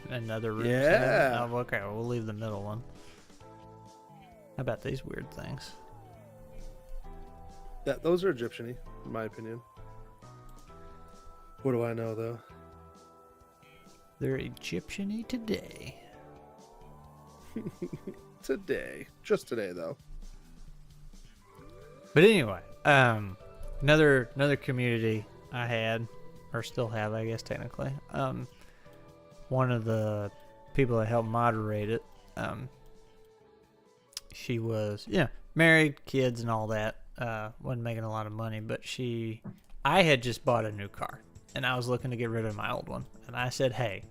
Another room. Yeah. Oh, okay, we'll leave the middle one. How about these weird things? Yeah, those are Egyptian-y, in my opinion. What do I know though? They're Egyptian-y today. Just today though. But anyway, another community I had, or still have, I guess technically. One of the people that helped moderate it, she was married, kids, and all that. Wasn't making a lot of money, but I had just bought a new car, and I was looking to get rid of my old one. And I said, hey,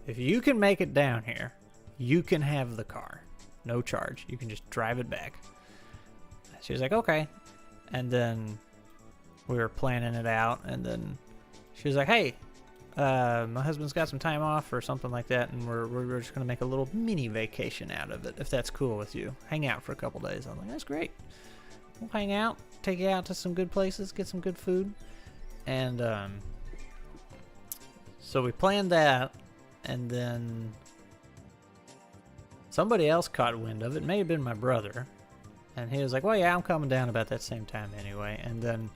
if you can make it down here, you can have the car, no charge. You can just drive it back. She was like, okay. And then we were planning it out, and then she was like, hey, my husband's got some time off or something like that, and we're just going to make a little mini vacation out of it, if that's cool with you. Hang out for a couple days. I'm like, that's great. We'll hang out, take you out to some good places, get some good food. And so we planned that, and then somebody else caught wind of it. It may have been my brother. And he was like, well, yeah, I'm coming down about that same time anyway. And then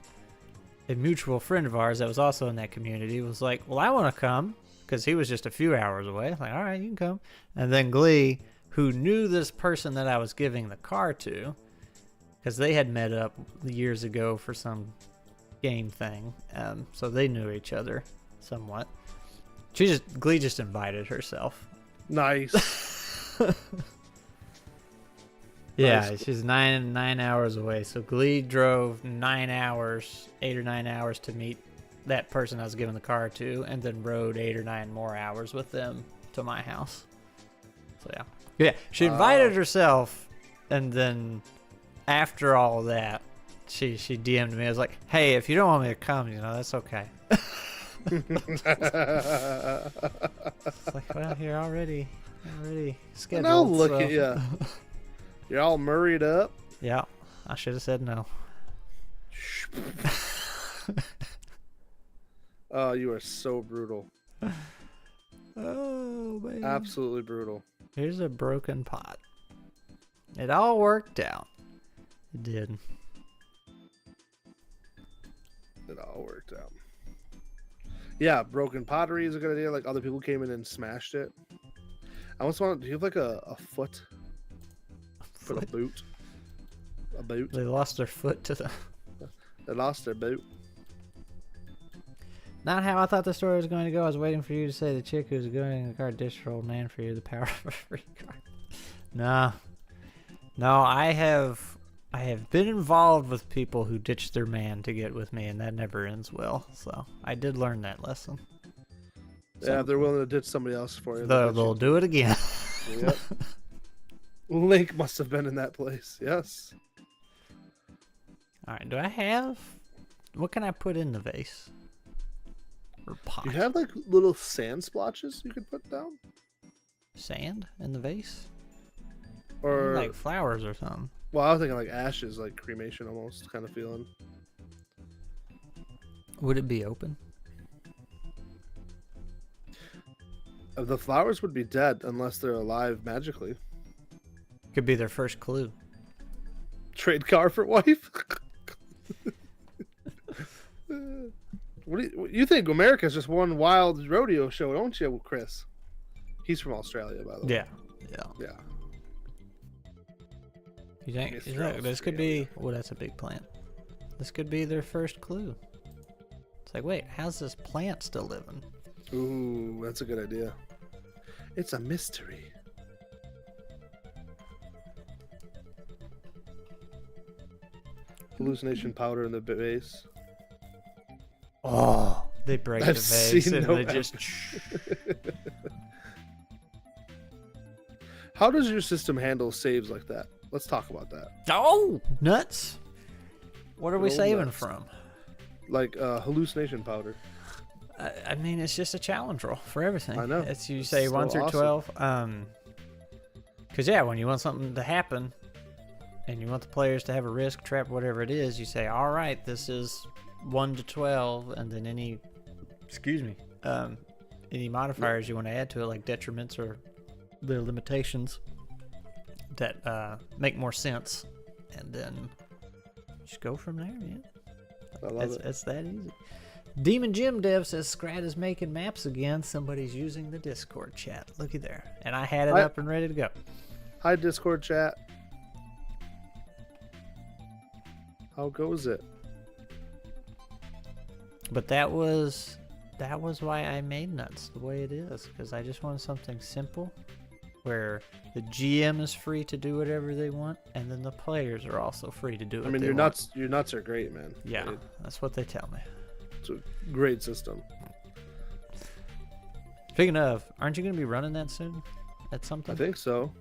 a mutual friend of ours that was also in that community was like, well, I want to come, because he was just a few hours away. Like, all right, you can come. And then Glee, who knew this person that I was giving the car to, because they had met up years ago for some game thing, so they knew each other somewhat. Glee just invited herself. Nice. Yeah, Nice. she's nine hours away. So Glee drove 9 hours, 8 or 9 hours to meet that person I was giving the car to, and then rode 8 or 9 more hours with them to my house. So yeah, she invited herself, and then after all of that, she DM'd me. I was like, hey, if you don't want me to come, that's okay. It's like, well, you're already scheduled. And I'll look so. at you. You're all murried up. Yeah, I should have said no. Oh, you are so brutal. Oh, man. Absolutely brutal. Here's a broken pot. It all worked out. It did. It all worked out. Yeah, broken pottery is a good idea. Like other people came in and smashed it. I almost want. Do you have like a foot? For a boot. A boot. They lost their foot to the... They lost their boot. Not how I thought the story was going to go. I was waiting for you to say the chick who's going in the car ditched her old man for you, the power of a free car. No, I have been involved with people who ditched their man to get with me, and that never ends well. So I did learn that lesson. Yeah, if they're willing to ditch somebody else for you. They'll do it again. Yep. Link must have been in that place. Yes. All right. Do I have? What can I put in the vase? Or pot? You have like little sand splotches you could put down, Sand in the vase? or Like flowers or something. well, I was thinking like ashes, like cremation almost kind of feeling. Would it be open? The flowers would be dead unless they're alive magically. Could be their first clue. Trade car for wife. What do you think? America's just one wild rodeo show, don't you, Chris? He's from Australia, by the way. Yeah. You think Mr. this could be? Oh, that's a big plant. This could be their first clue. It's like, wait, how's this plant still living? Ooh, that's a good idea. It's a mystery. Hallucination powder in the base. Oh, they break I've the vase seen and no they just. How does your system handle saves like that? Let's talk about that. Oh, nuts! What are we Good old saving nuts. from? Like hallucination powder. I mean, it's just a challenge roll for everything. I know. It's you say So 1 through awesome. 12. Because yeah, when you want something to happen, and you want the players to have a risk, trap, whatever it is, you say, all right, this is 1 to 12, and then any modifiers you want to add to it, like detriments or the limitations that make more sense, and then just go from there, man. I love it. It's that easy. Demon Jim Dev says Scrat is making maps again. Somebody's using the Discord chat. Looky there. And I had it up and ready to go. Hi, Discord chat. How goes it? But that was why I made Nuts the way it is, because I just wanted something simple where the GM is free to do whatever they want, and then the players are also free to do what I mean, they your want. nuts are great, man. Yeah, that's what they tell me. It's a great system. Speaking of, aren't you going to be running that soon at something? I think so.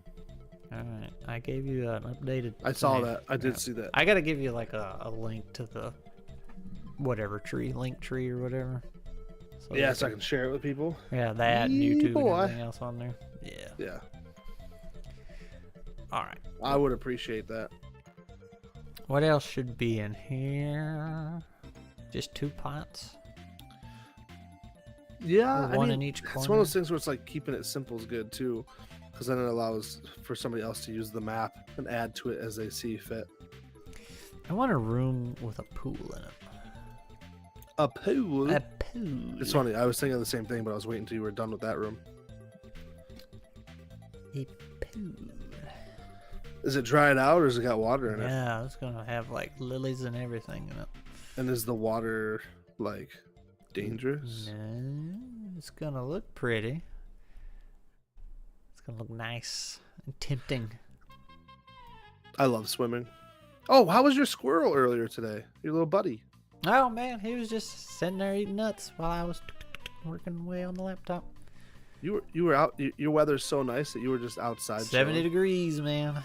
All right, I gave you an updated. I saw thing. that. I did see that. I got to give you like a link to the whatever link tree or whatever. So Yeah, so I can share it with people. Yeah, that and YouTube Boy. and everything else on there. Yeah. Yeah, All right. I would appreciate that. What else should be in here? Just 2 pots? Yeah, Or one in each corner? it's one of those things where it's like keeping it simple is good too, because then it allows for somebody else to use the map and add to it as they see fit. I want a room with a pool in it. A pool. A pool. It's funny. I was thinking the same thing, but I was waiting until you were done with that room. A pool. Is it dried out or has it got water in it? Yeah, it's gonna have like lilies and everything in it. And is the water like dangerous? No, it's gonna look pretty. It's gonna look nice and tempting. I love swimming. Oh, how was your squirrel earlier today? Your little buddy. Oh man, he was just sitting there eating nuts while I was working away on the laptop. You were out. Your weather's so nice that you were just outside. 70 chilling. degrees, man.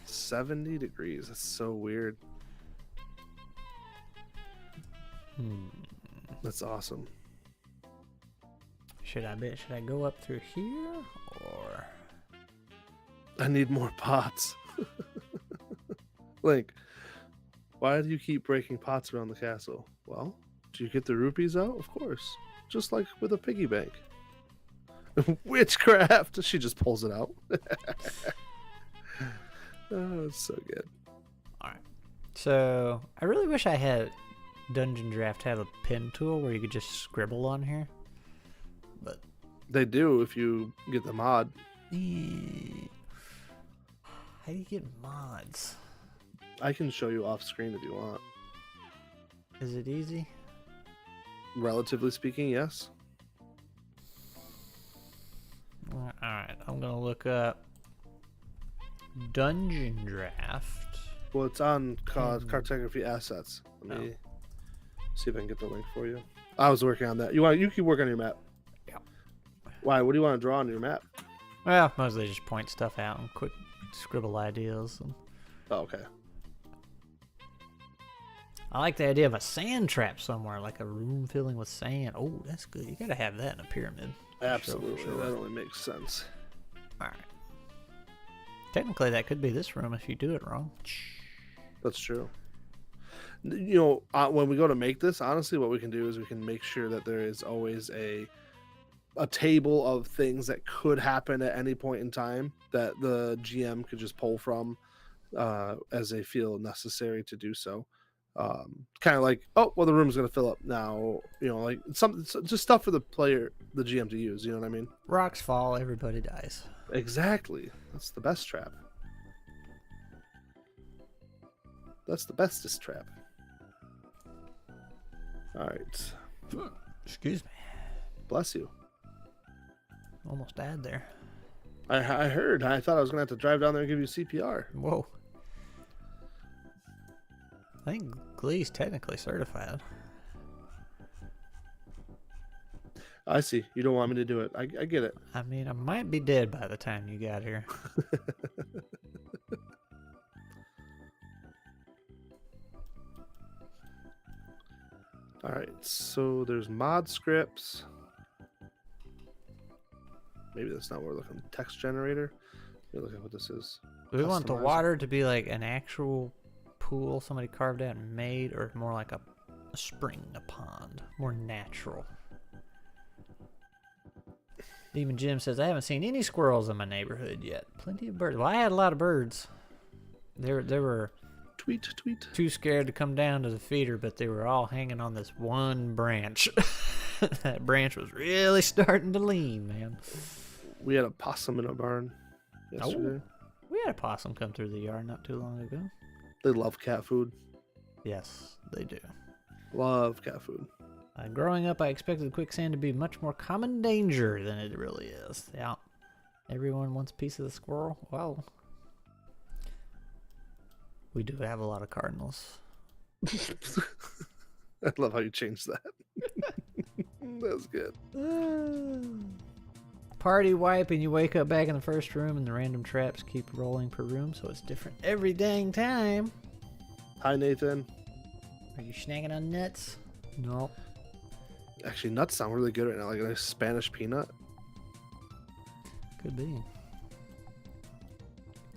70 degrees. That's so weird. That's awesome. Should I go up through here or? I need more pots. Link, why do you keep breaking pots around the castle? Well, do you get the rupees out? Of course. Just like with a piggy bank. Witchcraft! She just pulls it out. Oh, it's so good. Alright. So, I really wish I had Dungeon Draft had a pen tool where you could just scribble on here. But They do if you get the mod. how do you get mods? I can show you off screen if you want. Is it easy? Relatively speaking, yes. Alright, I'm gonna look up Dungeon Draft. Well, it's on cartography assets. Let me see if I can get the link for you. I was working on that. You keep working on your map. Yeah. Why? What do you want to draw on your map? Well, mostly just point stuff out and quick scribble ideas. And Oh, okay. I like the idea of a sand trap somewhere, like a room filling with sand. Oh, that's good. You gotta have that in a pyramid. Absolutely. Sure. That only makes sense. Alright. Technically, that could be this room if you do it wrong. That's true. You know, when we go to make this, honestly, what we can do is we can make sure that there is always a table of things that could happen at any point in time that the GM could just pull from as they feel necessary to do so. Kind of like, oh, well, the room's going to fill up now. You know, like just stuff for the player, the GM to use. You know what I mean? Rocks fall, everybody dies. Exactly. That's the best trap. That's the bestest trap. All right. Excuse me. Bless you. Almost died there. I heard. I thought I was going to have to drive down there and give you CPR. Whoa. I think Glee's technically certified. I see. You don't want me to do it. I get it. I mean, I might be dead by the time you got here. All right. So there's mod scripts. Maybe that's not what we're looking. Text generator. Let me look at what this is. Do we want the Customize. water to be like an actual pool somebody carved out and made, or more like a spring, a pond? More natural. Demon Jim says, I haven't seen any squirrels in my neighborhood yet. Plenty of birds. Well, I had a lot of birds. They were Tweet. too scared to come down to the feeder, but they were all hanging on this one branch. That branch was really starting to lean, man. We had a possum in a barn yesterday. We had a possum come through the yard not too long ago. They love cat food. Yes, they do. Love cat food. Growing up, I expected quicksand to be much more common danger than it really is. Yeah. Everyone wants a piece of the squirrel. Well, we do have a lot of cardinals. I love how you changed that. That's good. Party wipe and you wake up back in the first room and the random traps keep rolling per room, so it's different every dang time. Hi, Nathan. Are you snagging on nuts? No. Actually, nuts sound really good right now, like a nice Spanish peanut. Could be.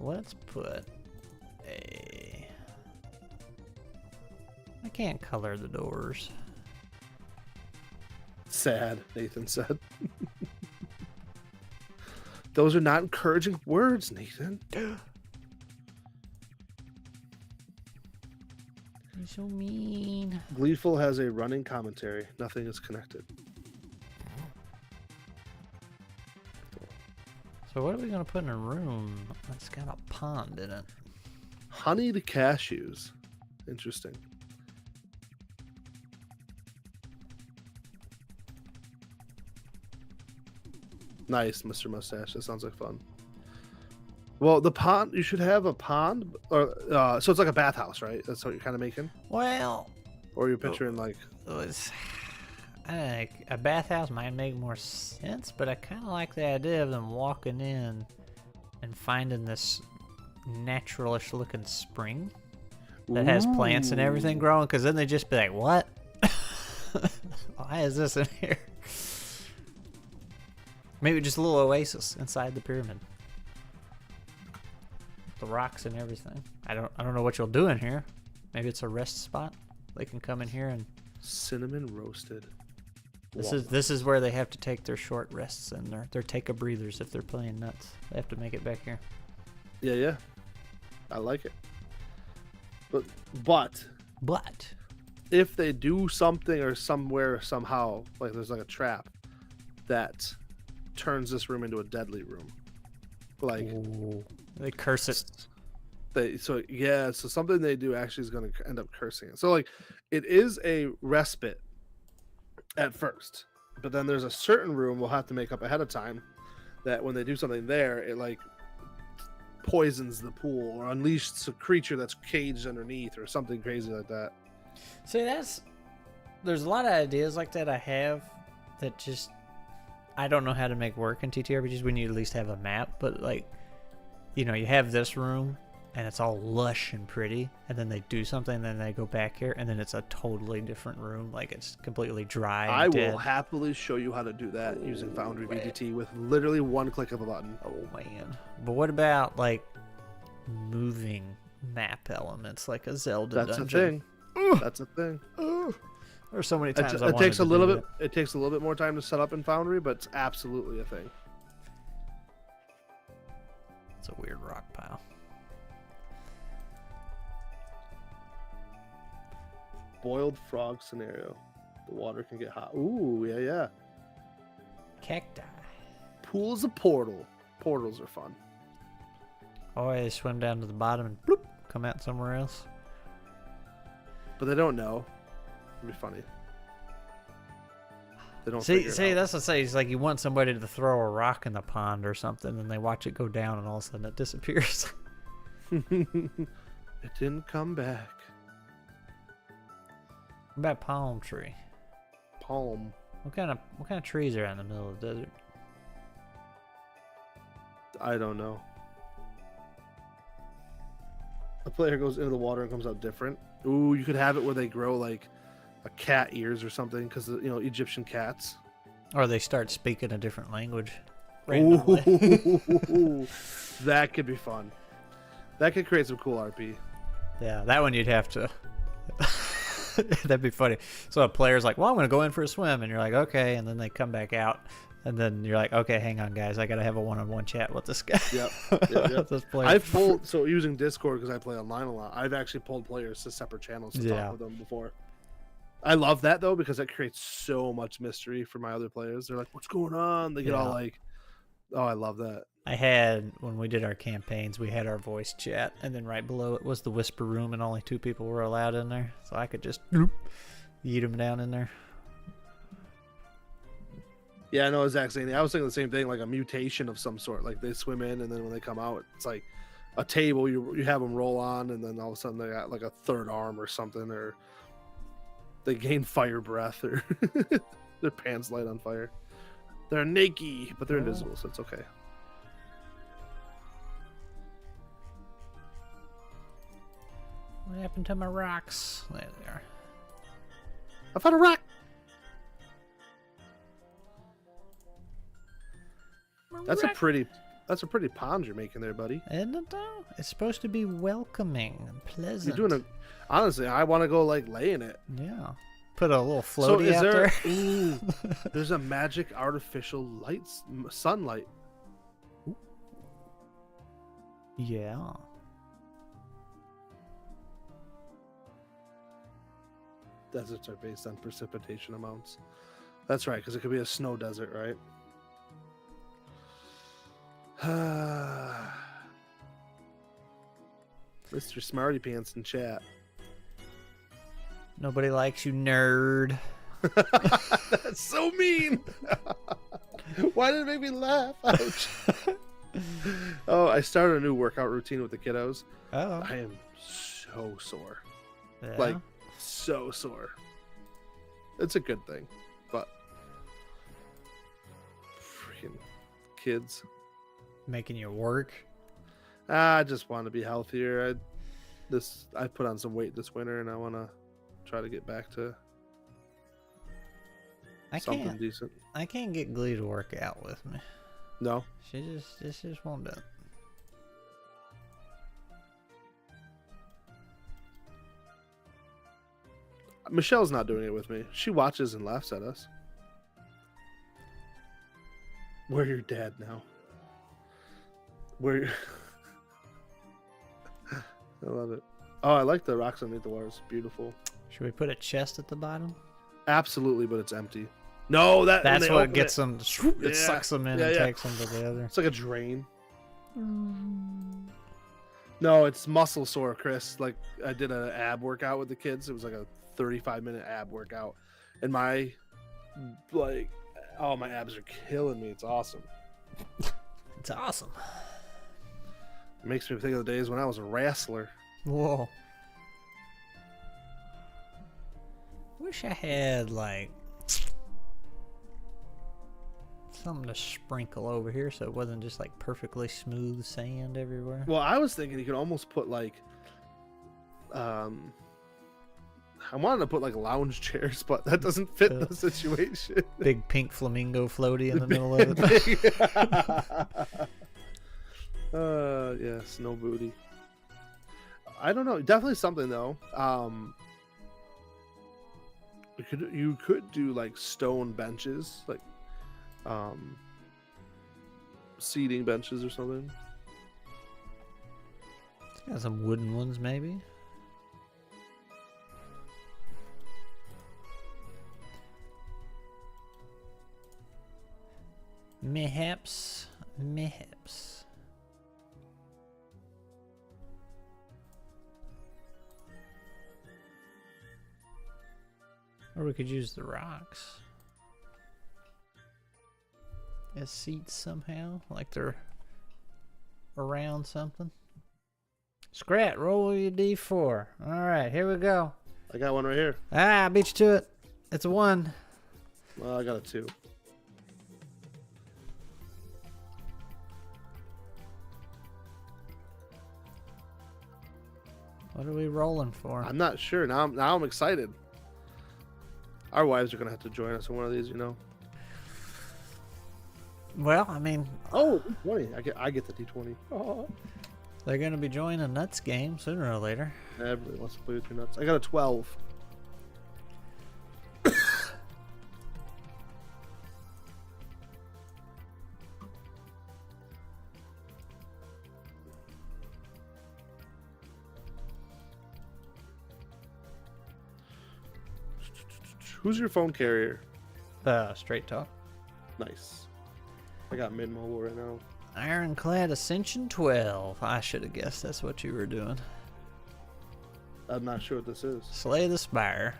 Let's put a... I can't color the doors. sad, Nathan said. Those are not encouraging words, Nathan. You're so mean. Gleeful has a running commentary. Nothing is connected. So what are we gonna put in a room that's got a pond in it? Honeyed cashews. Interesting. Nice, Mr. Mustache. That sounds like fun. Well, the pond, you should have a pond, or so it's like a bathhouse, right? That's what you're kind of making? Well, Or you're picturing like... a bathhouse might make more sense, but I kind of like the idea of them walking in and finding this naturalish looking spring that has plants and everything growing, because then they just be like, what? Why is this in here? Maybe just a little oasis inside the pyramid. The rocks and everything. I don't know what you'll do in here. Maybe it's a rest spot. They can come in here and Cinnamon roasted. this is where they have to take their short rests and their take a breathers if they're playing nuts. They have to make it back here. Yeah. I like it. But if they do something or somewhere somehow, like there's like a trap that turns this room into a deadly room, like they curse it. So something they do actually is going to end up cursing it. So like it is a respite at first, but then there's a certain room we'll have to make up ahead of time that when they do something there, it like poisons the pool or unleashes a creature that's caged underneath or something crazy like that. See, there's a lot of ideas like that I have that just I don't know how to make work in TTRPGs. We need to at least have a map, but like, you have this room and it's all lush and pretty, and then they do something, and then they go back here, and then it's a totally different room, like it's completely dry and I dead. will happily show you how to do that using Foundry BDT with literally one click of a button. Oh man. But what about like moving map elements like a Zelda That's dungeon? a thing. That's a thing. There's so many times It takes a little bit. It takes a little bit more time to set up in Foundry, but it's absolutely a thing. It's a weird rock pile. Boiled frog scenario. The water can get hot. Ooh, yeah. Cacti. Pool's a portal. Portals are fun. Oh, they swim down to the bottom and bloop, come out somewhere else. But they don't know. It'd be funny. They don't See, figure it out. that's what I say. It's like you want somebody to throw a rock in the pond or something, and they watch it go down, and all of a sudden it disappears. It didn't come back. What about palm tree? Palm. What kind of trees are out in the middle of the desert? I don't know. A player goes into the water and comes out different. Ooh, you could have it where they grow like a cat ears or something because Egyptian cats. Or they start speaking a different language. Ooh, that could be fun. That could create some cool RP. Yeah, that one you'd have to. That'd be funny. So a player's like, well, I'm going to go in for a swim. And you're like, okay. And then they come back out. And then you're like, okay, hang on, guys. I got to have a one-on-one chat with this guy. Yep. This player. I've pulled, so using Discord because I play online a lot, I've actually pulled players to separate channels to Yeah. talk with them before. I love that, though, because it creates so much mystery for my other players. They're like, what's going on? They get all like, oh, I love that. I had, when we did our campaigns, we had our voice chat, and then right below it was the whisper room, and only 2 people were allowed in there. So I could just yeet them down in there. Yeah, I know exactly. I was thinking the same thing, like a mutation of some sort. Like they swim in, and then when they come out, it's like a table you have them roll on, and then all of a sudden they got like a third arm or something, or they gain fire breath, or their pants light on fire. They're naked, but they're invisible, so it's okay. What happened to my rocks? There they are. I found a rock. That's a pretty pond you're making there, buddy. Isn't it though? It's supposed to be welcoming and pleasant. You're doing honestly, I want to go like lay in it. Yeah. Put a little So floaty is out there? there. Ooh, there's a magic artificial sunlight. Yeah. Deserts are based on precipitation amounts. That's right, because it could be a snow desert, right? Mr. Smarty Pants in chat. Nobody likes you, nerd. That's so mean. Why did it make me laugh? Ouch. Oh, I started a new workout routine with the kiddos. Oh. I am so sore. Yeah. Like, so sore. It's a good thing, but freaking kids. Making you work. I just want to be healthier. I put on some weight this winter, and I want to try to get back to something decent. I can't get Glee to work out with me. No, She just won't do it. Michelle's not doing it with me. She watches and laughs at us. We're your dad now. I love it. Oh, I like the rocks underneath the water. It's beautiful. Should we put a chest at the bottom? Absolutely, but it's empty. No, That's what gets them. It Yeah. sucks them in and takes them to the other. It's like a drain. No, it's muscle sore, Chris. Like, I did an ab workout with the kids. It was like a 35-minute ab workout, and my abs are killing me. It's awesome. It's awesome. It makes me think of the days when I was a wrestler. Whoa. Wish I had like something to sprinkle over here so it wasn't just like perfectly smooth sand everywhere. Well, I was thinking you could almost put like I wanted to put like lounge chairs, but that doesn't fit the situation. Big pink flamingo floaty in the middle of it. Yeah, snow booty. I don't know. Definitely something though. You could do like stone benches, like seating benches or something. Got some wooden ones maybe. Mayhaps. Or we could use the rocks as seats somehow, like they're around something. Scrat, roll your D4. Alright, here we go. I got one right here. Ah, I beat you to it. It's a 1. Well, I got a 2. What are we rolling for? I'm not sure. Now I'm excited. Our wives are gonna have to join us in one of these, you know. Well, I mean, Oh, 20. I get the D20. Oh. they're going to be joining a Nuts game sooner or later. Everybody wants to play with your nuts. I got a 12. Who's your phone carrier? Straight talk. Nice. I got Mint Mobile right now. Ironclad Ascension 12. I should have guessed that's what you were doing. I'm not sure what this is. Slay the Spire.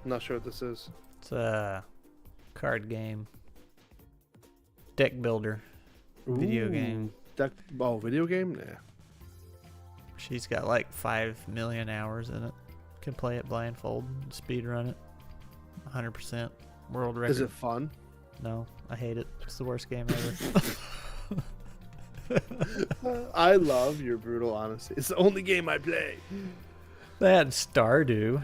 I'm not sure what this is. It's a card game. Deck builder. Video Ooh. game. Video game? Nah. She's got like 5 million hours in it. Can play it blindfold. Speed run it. 100%. World record. Is it fun? No, I hate it. It's the worst game ever. I love your brutal honesty. It's the only game I play. That and Stardew.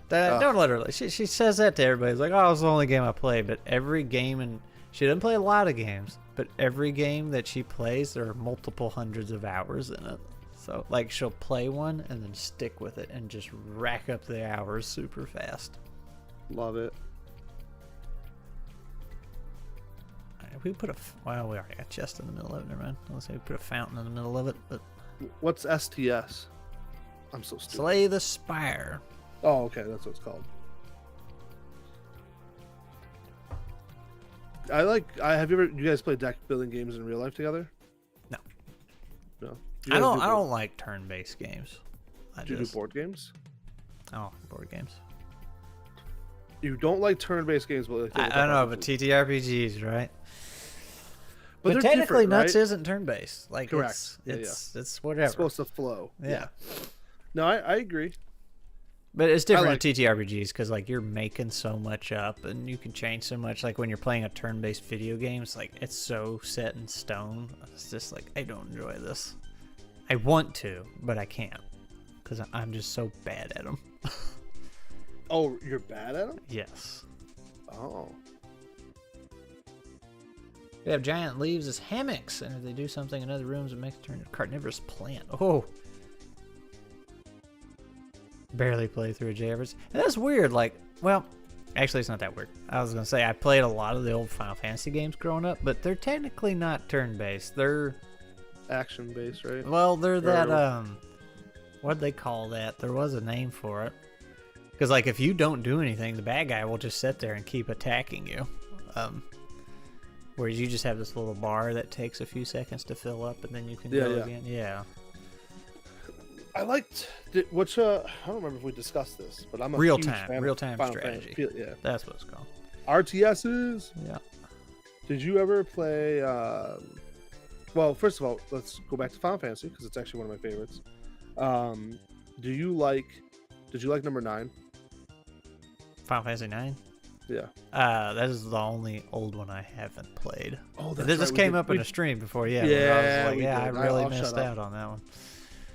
Don't let her. She says that to everybody. It's like, oh, it's the only game I play. But every game, and she doesn't play a lot of games, but every game that she plays, there are multiple hundreds of hours in it. So like she'll play one and then stick with it and just rack up the hours super fast. Love it. If we put well, we already got a chest in the middle of it. Never mind. Let's say we put a fountain in the middle of it. But What's STS? I'm so stupid. Slay the Spire. Oh, okay, that's what it's called. Have you guys played deck building games in real life together? No. No. I don't like turn-based games. Do you do board games? Oh, board games. You don't like turn-based games, but like I don't know, but TTRPGs, right? But technically, Nuts right? isn't turn-based. Like, correct. It's whatever. It's supposed to flow. Yeah. No, I agree. But it's different in TTRPGs because like you're making so much up and you can change so much. Like when you're playing a turn-based video game, it's like it's so set in stone. It's just like I don't enjoy this. I want to, but I can't because I'm just so bad at them. Oh, you're bad at them? Yes. Oh. They have giant leaves as hammocks, and if they do something in other rooms, it makes it turn into a carnivorous plant. Oh. Barely play through a Jabbers. And that's weird. Like, well, actually, it's not that weird. I was going to say, I played a lot of the old Final Fantasy games growing up, but they're technically not turn-based. They're action-based, right? Well, they're that, what'd they call that? There was a name for it. Because, like, if you don't do anything, the bad guy will just sit there and keep attacking you. Whereas you just have this little bar that takes a few seconds to fill up, and then you can go again. Yeah. I liked which I don't remember if we discussed this, but I'm a real-time strategy. Yeah, that's what it's called. RTSs. Yeah. Did you ever play? Well, first of all, let's go back to Final Fantasy because it's actually one of my favorites. Did you like number 9? Final Fantasy 9? Yeah. That is the only old one I haven't played. Oh, that's this right. came up in a stream before. Yeah. Yeah. I really missed out on that one.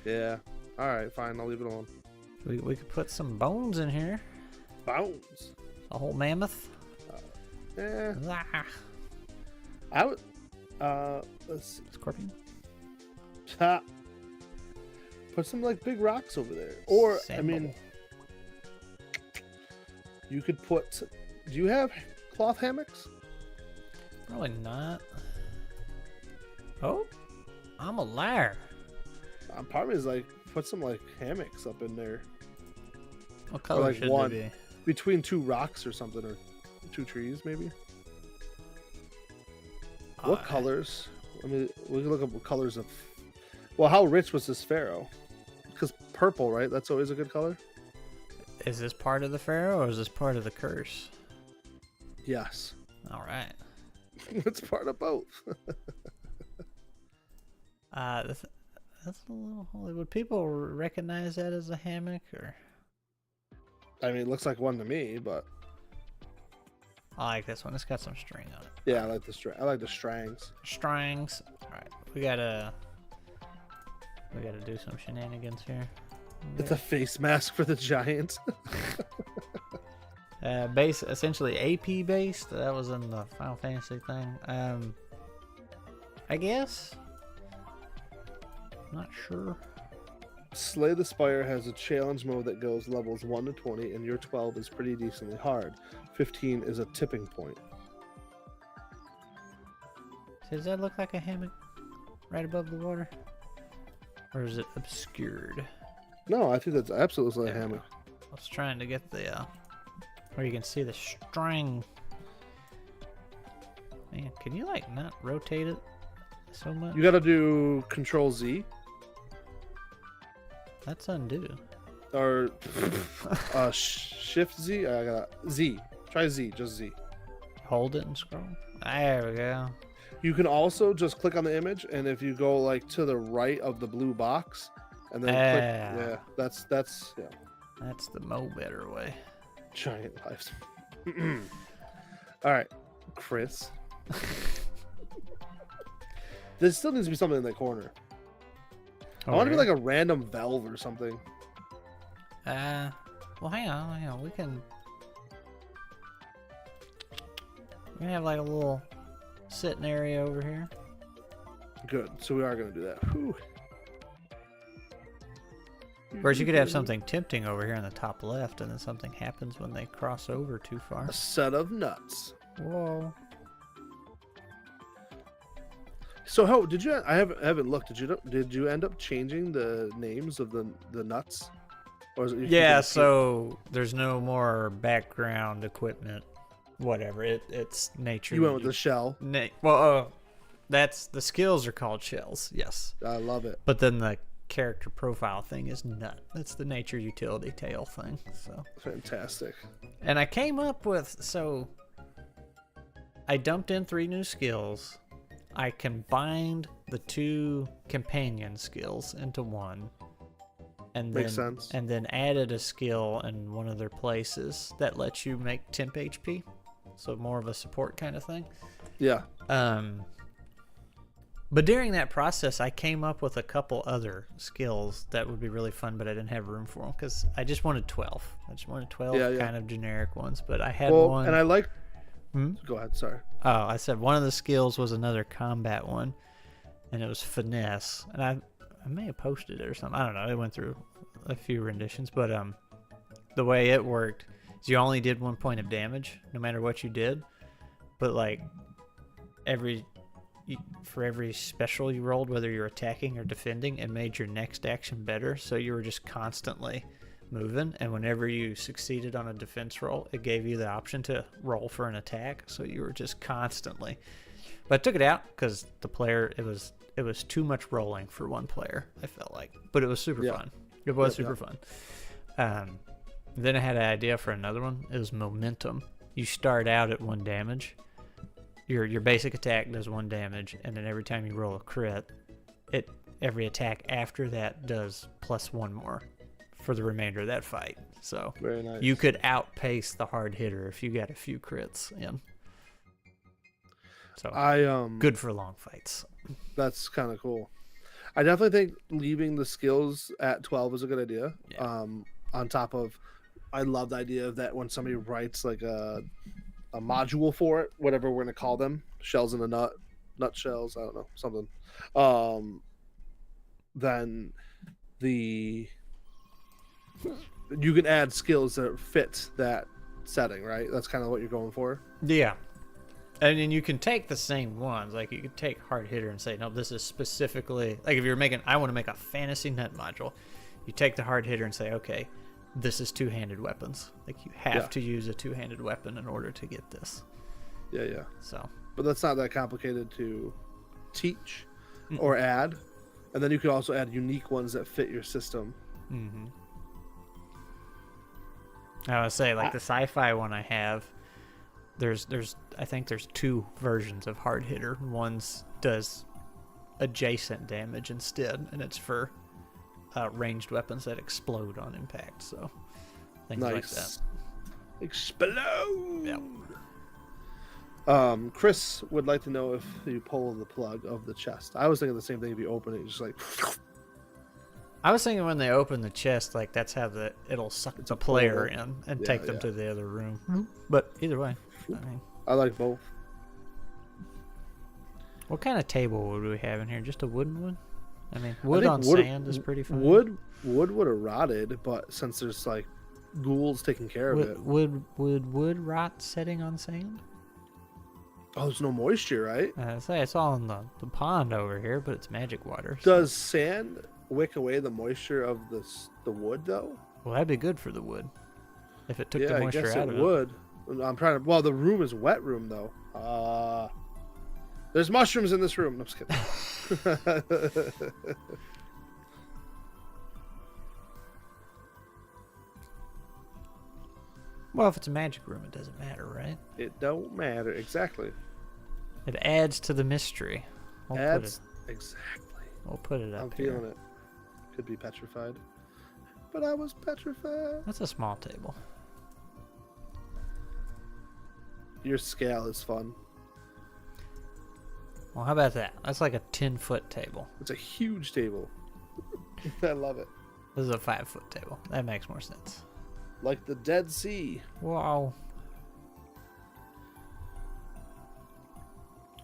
Yeah. All right, fine. I'll leave it alone. We could put some bones in here. Bones. A whole mammoth. Yeah. Ah. I would. Let's see. Scorpion. Ha. Put some like big rocks over there, or Sand I mean, bubble. you could put. Do you have cloth hammocks? Probably not. Oh, I'm a liar. Part of me is like put some like hammocks up in there. What color like should one. they be? Between 2 rocks or something, or 2 trees maybe. What colors? I mean, we can look up what colors of. Well, how rich was this pharaoh? Because purple, right? That's always a good color. Is this part of the pharaoh or is this part of the curse? Yes. All right. It's part of both. That's a little holy. Would people recognize that as a hammock or? I mean, it looks like one to me, but I like this one. It's got some string on it. yeah, I like the string. I like the strangs. Strings. All right, we gotta do some shenanigans here. It's a face mask for the giant. Base essentially AP based. That was in the Final Fantasy thing. I guess. Not sure. Slay the Spire has a challenge mode that goes levels 1 to 20, and your 12 is pretty decently hard. 15 is a tipping point. Does that look like a hammock right above the water? Or is it obscured? No, I think that's absolutely a hammock. I was trying to get the where you can see the string. Man, can you like not rotate it so much? You gotta do Control Z. That's undo. Or Shift Z. I got Z. Try Z. Just Z. Hold it and scroll. There we go. You can also just click on the image, and if you go like to the right of the blue box, and then click, yeah, that's yeah. That's the better way. Giant lives. All right, Chris. There still needs to be something in that corner. I want to be like a random valve or something. Well, hang on. We can have like a little sitting area over here. Good. So we are gonna do that. Whew. Whereas you could have something tempting over here in the top left, and then something happens when they cross over too far. A set of nuts. Whoa. So how did you? I haven't looked. Did you end up changing the names of the nuts? Or is it Yeah. So there's no more background equipment. Whatever. It's nature. You went with the shell. That's the skills are called shells. Yes. I love it. But then the character profile thing is nut. That's the nature utility tail thing. So Fantastic. And I came up with, so I dumped in 3 new skills. I combined the 2 companion skills into one. And then, Makes sense. And then added a skill in one of their places that lets you make temp HP. So more of a support kind of thing. Yeah. But during that process, I came up with a couple other skills that would be really fun, but I didn't have room for them because I just wanted 12. I just wanted 12 kind of generic ones, but I had one. And I like. Go ahead. Sorry. Oh, I said one of the skills was another combat one, and it was finesse. And I may have posted it or something. I don't know. It went through a few renditions, but the way it worked is you only did 1 point of damage no matter what you did, but like for every special you rolled, whether you're attacking or defending, it made your next action better. So you were just constantly moving, and whenever you succeeded on a defense roll, it gave you the option to roll for an attack. So you were just constantly. But I took it out because the player, it was too much rolling for one player, I felt like. But it was super fun. It was super fun. Then I had an idea for another one. It was momentum. You start out at 1 damage. Your basic attack does 1 damage, and then every time you roll a crit, every attack after that does +1 more for the remainder of that fight. So very nice. You could outpace the hard hitter if you got a few crits in. So good for long fights. That's kind of cool. I definitely think leaving the skills at 12 is a good idea. Yeah. On top of, I love the idea of that when somebody writes like a module for it, whatever we're gonna call them, shells in a nut shells, I don't know, something. Then you can add skills that fit that setting, right? That's kind of what you're going for. Yeah. And then you can take the same ones. Like you could take hard hitter and say, no, this is specifically, like if you're I want to make a fantasy nut module, you take the hard hitter and say, okay, this is 2-handed weapons. Like you have to use a 2-handed weapon in order to get this. Yeah. So, but that's not that complicated to teach or add. And then you could also add unique ones that fit your system. Mm-hmm. I would say like the sci-fi one I have, I think there's 2 versions of hard hitter. One's does adjacent damage instead, and it's for ranged weapons that explode on impact. So things like that. Explode. Yep. Chris would like to know if you pull the plug of the chest. I was thinking the same thing if you open it, just like. I was thinking when they open the chest, like that's how it'll suck the player in and take them to the other room. But either way, I like both. What kind of table would we have in here? Just a wooden one? I mean, wood on sand is pretty fun. Wood would have rotted, but since there's like ghouls taking care of it. Would wood rot sitting on sand? Oh, there's no moisture, right? I say it's all in the pond over here, but it's magic water. Does sand wick away the moisture of the wood though? Well, that'd be good for the wood if it took the moisture I guess out it of it. would. I'm trying to. Well, the room is wet room though. There's mushrooms in this room. No, I'm just kidding. Well, if it's a magic room, it doesn't matter, right? It don't matter. Exactly. It adds to the mystery. Exactly. We'll put it up I'm here. feeling it. Could be petrified. But I was petrified. That's a small table. Your scale is fun. Well, how about that? That's like a 10-foot table. It's a huge table. I love it. This is a 5-foot table. That makes more sense. Like the Dead Sea. Wow.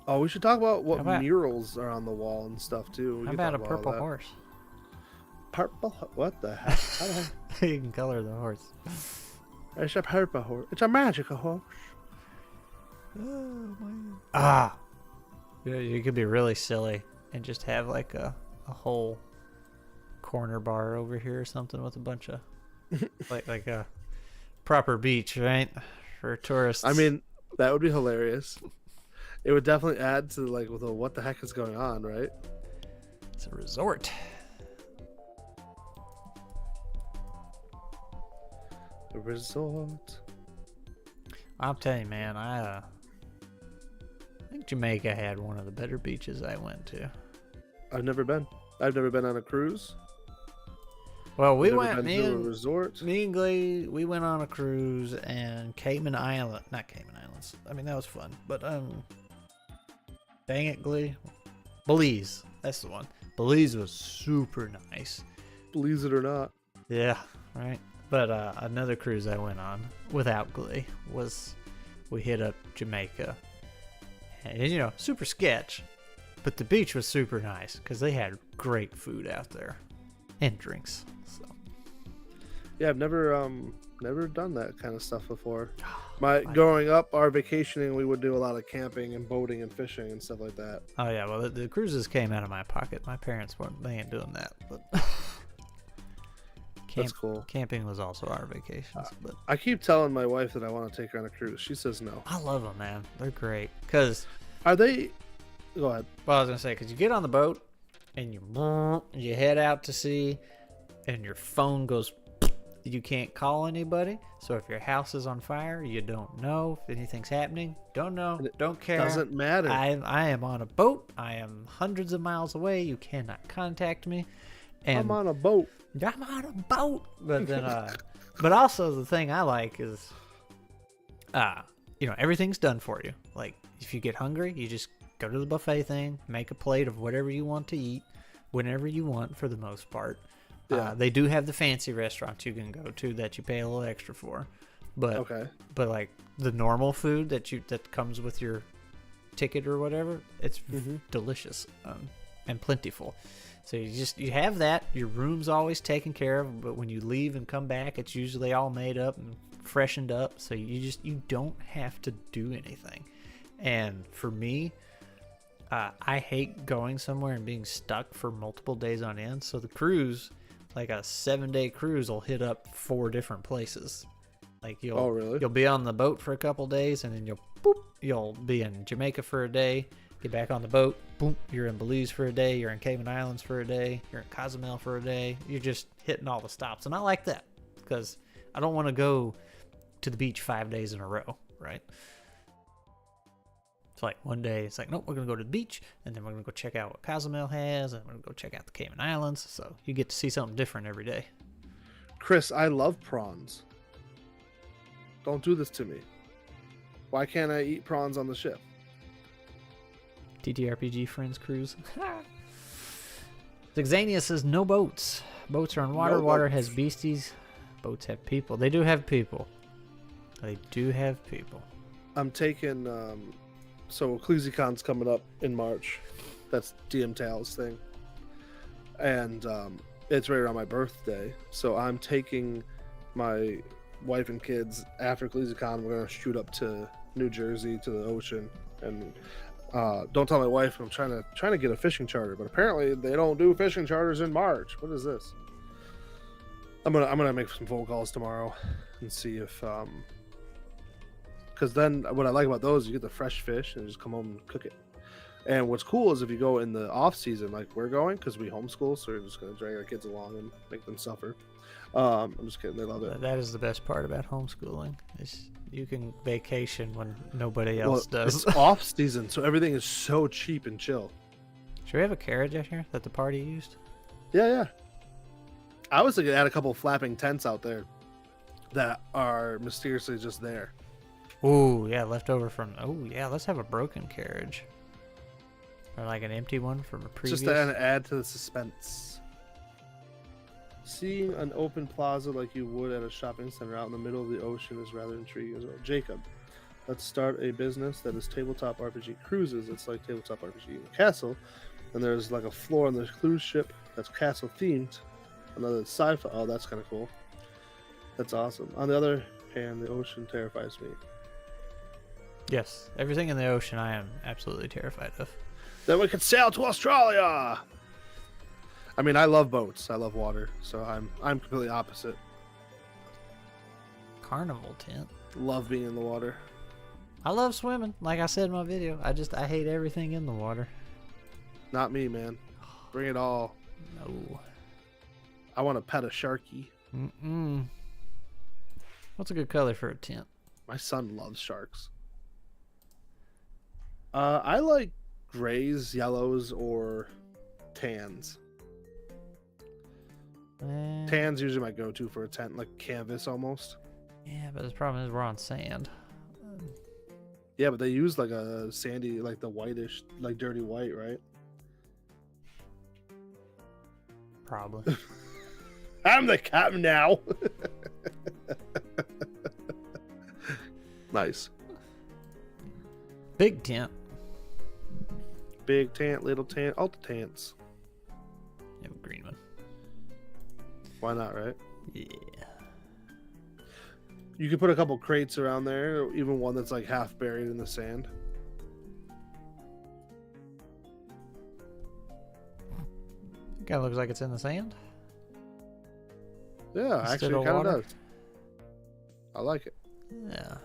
Oh, we should talk about what How about- murals are on the wall and stuff too. How about a purple horse? purple. What the heck? How the heck? You can color the horse. It's a purple horse. It's a magical horse. Oh man. Ah. You could be really silly and just have like a whole corner bar over here or something with a bunch of like a proper beach, right? For tourists. I mean, that would be hilarious. It would definitely add to like with the what the heck is going on, right? It's a resort. A resort. I'll tell you, man, I think Jamaica had one of the better beaches I went to. I've never been. I've never been on a cruise. Well, we Never went, been to a resort. me and Glee, we went on a cruise and not Cayman Islands. I mean, that was fun, but dang it, Glee. Belize, that's the one. Belize was super nice. Believe it or not. Yeah, right. But another cruise I went on without Glee was we hit up Jamaica. And, you know, super sketch, but the beach was super nice because they had great food out there and drinks. So Yeah, I've never done that kind of stuff before. I- Growing up, our vacationing, we would do a lot of camping and boating and fishing and stuff like that. Oh yeah, well the cruises came out of my pocket. My parents weren't. They ain't doing that. But That's cool. Camping was also our vacations. But I keep telling my wife that I want to take her on a cruise. She says no. I love them, man. They're great. Cause Are they? Go ahead. well, I was gonna say, cause you get on the boat and you head out to sea, and your phone goes. You can't call anybody. So if your house is on fire, you don't know if anything's happening. Don't know. Don't care. Doesn't matter. I am on a boat. I am hundreds of miles away. You cannot contact me. And I'm on a boat. I'm on a boat. But then, but also the thing I like is, you know, everything's done for you. Like if you get hungry, you just go to the buffet thing, make a plate of whatever you want to eat, whenever you want for the most part. Yeah. They do have the fancy restaurants you can go to that you pay a little extra for, but Okay. but like the normal food that comes with your ticket or whatever, it's delicious and plentiful. So you have that. Your room's always taken care of, but when you leave and come back, it's usually all made up and freshened up. So you don't have to do anything. And for me, I hate going somewhere and being stuck for multiple days on end. So the cruise, like a 7-day cruise, will hit up 4 different places. Like you'll be on the boat for a couple days, and then you'll be in Jamaica for a day, get back on the boat, boom, you're in Belize for a day, you're in Cayman Islands for a day, you're in Cozumel for a day. You're just hitting all the stops, and I like that because I don't want to go to the beach 5 days in a row, right? It's like one day it's like, nope, we're gonna go to the beach, and then we're gonna go check out what Cozumel has, and we're gonna go check out the Cayman Islands. So you get to see something different every day. Chris, I love prawns. Don't do this to me. Why can't I eat prawns on the ship? TTRPG Friends Cruise. Zexania says no boats. Boats are on water. No Water boats. has beasties. Boats have people. They do have people. They do have people. I'm taking so EcclesiaCon's coming up in March. That's DM Tal's thing. And it's right around my birthday. So I'm taking my wife and kids after EcclesiaCon. We're gonna shoot up to New Jersey to the ocean. And don't tell my wife I'm trying to get a fishing charter, but apparently they don't do fishing charters in March. What is this? I'm gonna make some phone calls tomorrow and see if because then what I like about those, you get the fresh fish and just come home and cook it. And what's cool is if you go in the off season, like we're going, because we homeschool, so we're just gonna drag our kids along and make them suffer. I'm just kidding, they love it. That is the best part about homeschooling. Is you can vacation when nobody else does. It's off season, so everything is so cheap and chill. Should we have a carriage out here that the party used? Yeah. I was thinking add a couple flapping tents out there that are mysteriously just there. Ooh, yeah, left over from. Oh, yeah, let's have a broken carriage. Or like an empty one from a previous. Just to add to the suspense. Seeing an open plaza like you would at a shopping center out in the middle of the ocean is rather intriguing as well. Jacob, let's start a business that is tabletop RPG cruises. It's like tabletop RPG in a castle, and there's like a floor on the cruise ship that's castle themed. Another sci-fi. Oh, that's kind of cool. That's awesome. On the other hand, the ocean terrifies me. Yes, everything in the ocean I am absolutely terrified of. Then we could sail to Australia. I mean, I love boats. I love water, so I'm completely opposite. Carnival tent. Love being in the water. I love swimming, like I said in my video. I hate everything in the water. Not me, man. Bring it all. No. I want to pet a sharky. Mm-mm. What's a good color for a tent? My son loves sharks. I like grays, yellows, or tans. Tan's usually my go-to for a tent, like canvas almost. Yeah, but the problem is we're on sand. Yeah, but they use like a sandy, like the whitish, like dirty white, right? Probably. I'm the captain now. Nice. Big tent. Big tent, little tent, all the tents. You have a green one. Why not, right? Yeah. You could put a couple crates around there, or even one that's like half buried in the sand. Kind of looks like it's in the sand. Yeah, Instead actually, of it kind water. of does. I like it. Yeah.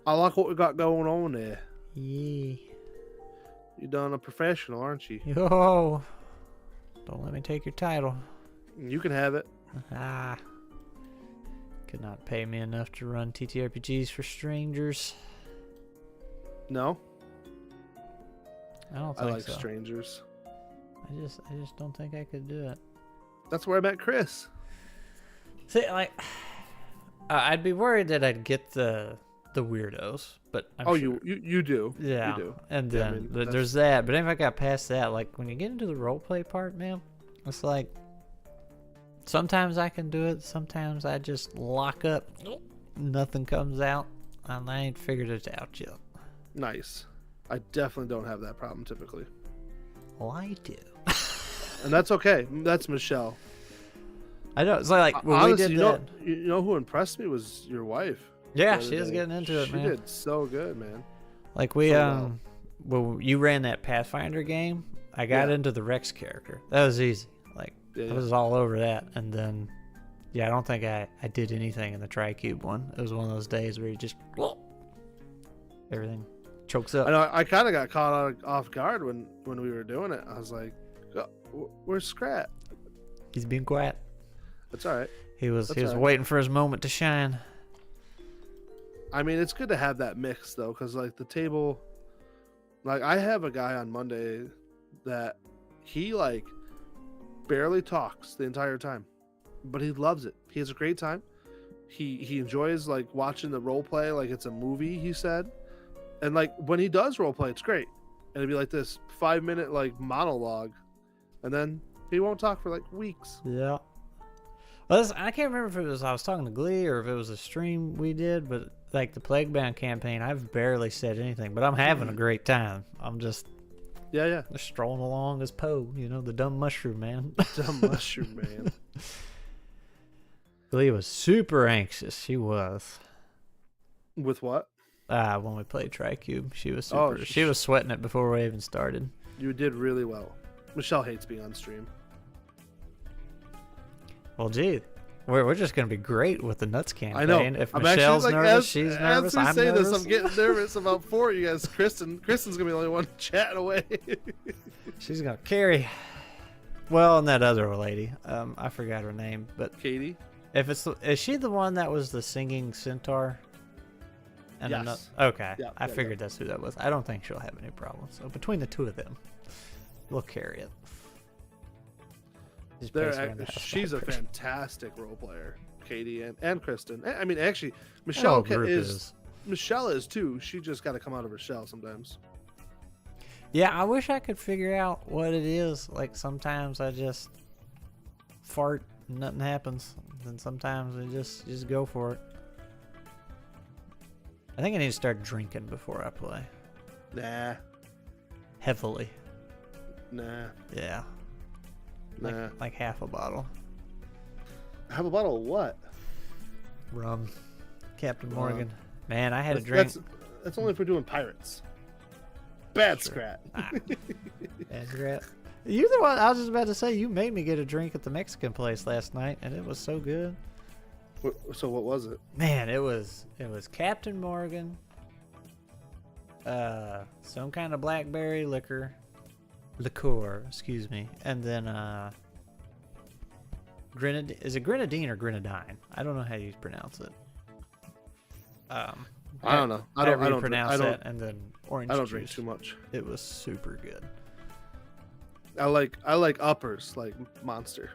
I like what we got going on there. Yeah. You're done a professional, aren't you? Yo. Don't let me take your title. You can have it. Ah. Could not pay me enough to run TTRPGs for strangers. No, I don't I think like so. strangers. I just don't think I could do it. That's where I met Chris. See, like, I'd be worried that I'd get the weirdos, but I'm sure. you do. Yeah, You do. and Yeah, I then mean, there's that. But if I got past that, like when you get into the roleplay part, man, it's like sometimes I can do it. Sometimes I just lock up. Nothing comes out, and I ain't figured it out yet. Nice. I definitely don't have that problem typically. Well, I do. And that's okay. That's Michelle. I know. It's like when Honestly, we did that. you know who impressed me was your wife. Yeah, the other she was day. getting into it, She man. did so good, man. Like we So well, you ran that Pathfinder game. I got Yeah. into the Rex character. That was easy. Like Yeah, I was all over that. And then, yeah, I don't think I did anything in the Tricube one. It was one of those days where you just everything chokes up. I know. I kind of got caught off guard when we were doing it. I was like, "Oh, "Where's Scrat?" He's being quiet. That's all right. He was That's all right. waiting for his moment to shine. I mean, it's good to have that mix though, because like the table, like I have a guy on Monday that he like barely talks the entire time, but he loves it. He has a great time. He enjoys like watching the role play like it's a movie. He said, and like when he does role play, it's great. And it'd be like this 5-minute like monologue, and then he won't talk for like weeks. Yeah. Well, I can't remember if it was I was talking to Glee or if it was a stream we did, but like the Plaguebound campaign, I've barely said anything, but I'm having a great time. I'm just Yeah. strolling along as Poe, you know, the dumb mushroom man. Dumb mushroom man. Glee was super anxious. She was. With what? When we played Tricube, she was Oh, super. She was sweating it before we even started. You did really well. Michelle hates being on stream. Well, gee, we're just gonna be great with the Nuts campaign. I know. If I'm Michelle's actually, nervous, as, she's nervous. As we I'm say nervous. this, I'm getting nervous about 4 of you guys. Kristen's gonna be the only one chatting away. She's gonna carry. Well, and that other lady, I forgot her name, but Katie. if is she the one that was the singing centaur? And Yes. okay, Yeah, I yeah, figured that's who that was. I don't think she'll have any problems. So between the two of them, we'll carry it. Just place her in the house She's a by fantastic role player, Katie and Kristen. I mean, actually, Michelle group is. Michelle is too. She just got to come out of her shell sometimes. Yeah, I wish I could figure out what it is. Like sometimes I just fart and nothing happens. And sometimes I just go for it. I think I need to start drinking before I play. Nah. Heavily. Nah. Yeah. Nah. Like half a bottle. Have a bottle of what? Rum. Captain Morgan. Man, I had a drink. That's only if we're doing pirates. Bad Sure. scrat. Bad scrat. You're the one. I was just about to say you made me get a drink at the Mexican place last night, and it was so good. So what was it? Man, it was Captain Morgan. Some kind of blackberry liquor, excuse me, and then is it grenadine or grenadine? I don't know how you pronounce it. I don't know. I don't pronounce that. And then orange I don't juice. drink too much. It was super good. I like uppers, like Monster.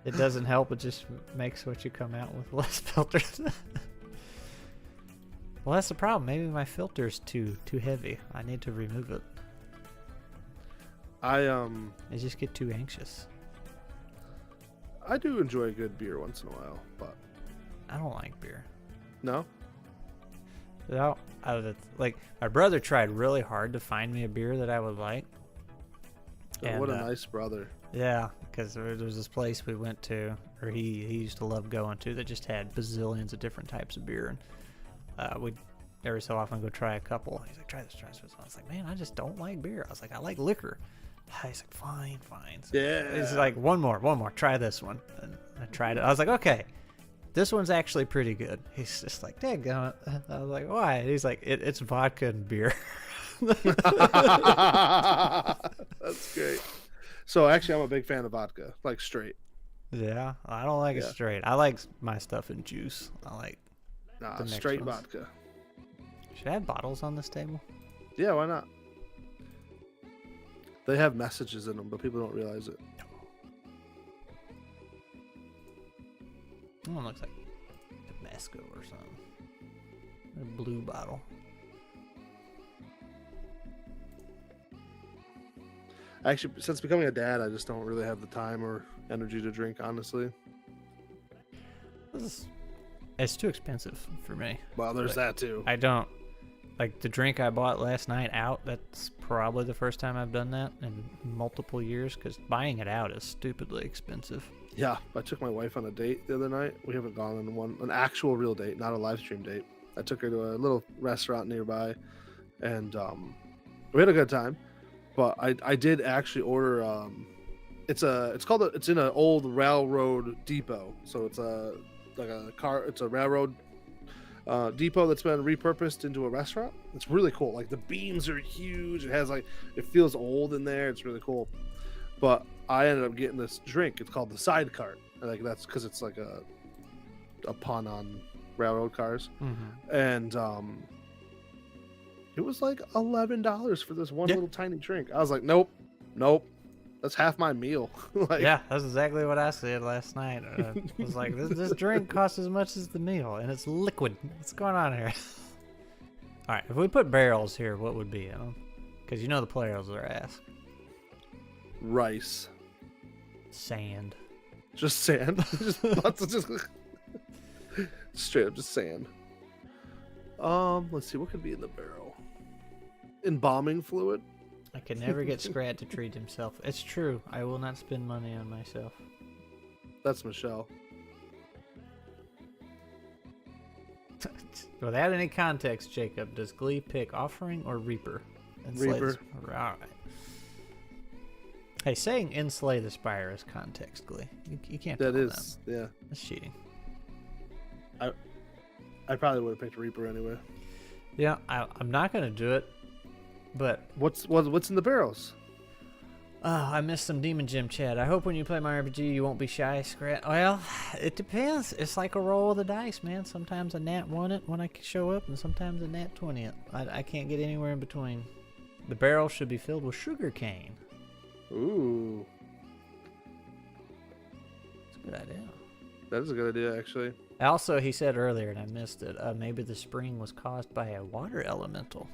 It doesn't help. It just makes what you come out with less filters. Well, that's the problem. Maybe my filter's too heavy. I need to remove it. I just get too anxious. I do enjoy a good beer once in a while, but I don't like beer. no. No, like my brother tried really hard to find me a beer that I would like. Oh, what a nice brother. Yeah, because there was this place we went to, or he used to love going to, that just had bazillions of different types of beer, and we'd every so often go try a couple. He's like, try this. I was like, man, I just don't like beer. I was like, I like liquor. He's like, fine. So Yeah. he's like, one more, try this one. And I tried it. I was like, okay, this one's actually pretty good. He's just like, daggone it. I was like, why? And he's like, it's vodka and beer. That's great. So actually, I'm a big fan of vodka, like straight. Yeah, I don't like it straight. I like my stuff in juice. I like the straight ones. vodka. Should I have bottles on this table? Yeah, why not? They have messages in them, but people don't realize it. That one looks like Tabasco or something. A blue bottle. Actually, since becoming a dad, I just don't really have the time or energy to drink, honestly. It's too expensive for me. Well, there's that too. I don't like the drink I bought last night out. That's probably the first time I've done that in multiple years, because buying it out is stupidly expensive. Yeah, I took my wife on a date the other night. We haven't gone on an actual real date, not a live stream date. I took her to a little restaurant nearby, and we had a good time. But I did actually order. It's in an old railroad depot, so it's a railroad depot that's been repurposed into a restaurant. It's really cool. Like the beams are huge. It feels old in there. It's really cool. But I ended up getting this drink. It's called the side cart. Like that's because it's like a pun on railroad cars. Mm-hmm. And it was like $11 for this one little tiny drink. I was like, nope, that's half my meal. Yeah, that's exactly what I said last night. I was like, this drink costs as much as the meal, and it's liquid. What's going on here? All right, if we put barrels here, what would be in them? Because you know the players are asked. Rice. Sand. Just sand. just straight up just sand. Let's see, what could be in the barrel? Embalming fluid. I can never get Scrat to treat himself. It's true. I will not spend money on myself. That's Michelle. Without any context, Jacob, does Glee pick Offering or Reaper? Reaper. All right. Hey, saying Enslay the Spire is context, Glee. You can't That tell is, them. yeah. That's cheating. I probably would have picked Reaper anyway. Yeah, I'm not going to do it, but... What's in the barrels? Oh, I missed some Demon Gym chat. I hope when you play my RPG you won't be shy, Scrat. Well, it depends. It's like a roll of the dice, man. Sometimes a nat 1 it when I show up, and sometimes a nat 20 it. I can't get anywhere in between. The barrel should be filled with sugar cane. Ooh. That's a good idea. That is a good idea, actually. Also, he said earlier, and I missed it, maybe the spring was caused by a water elemental.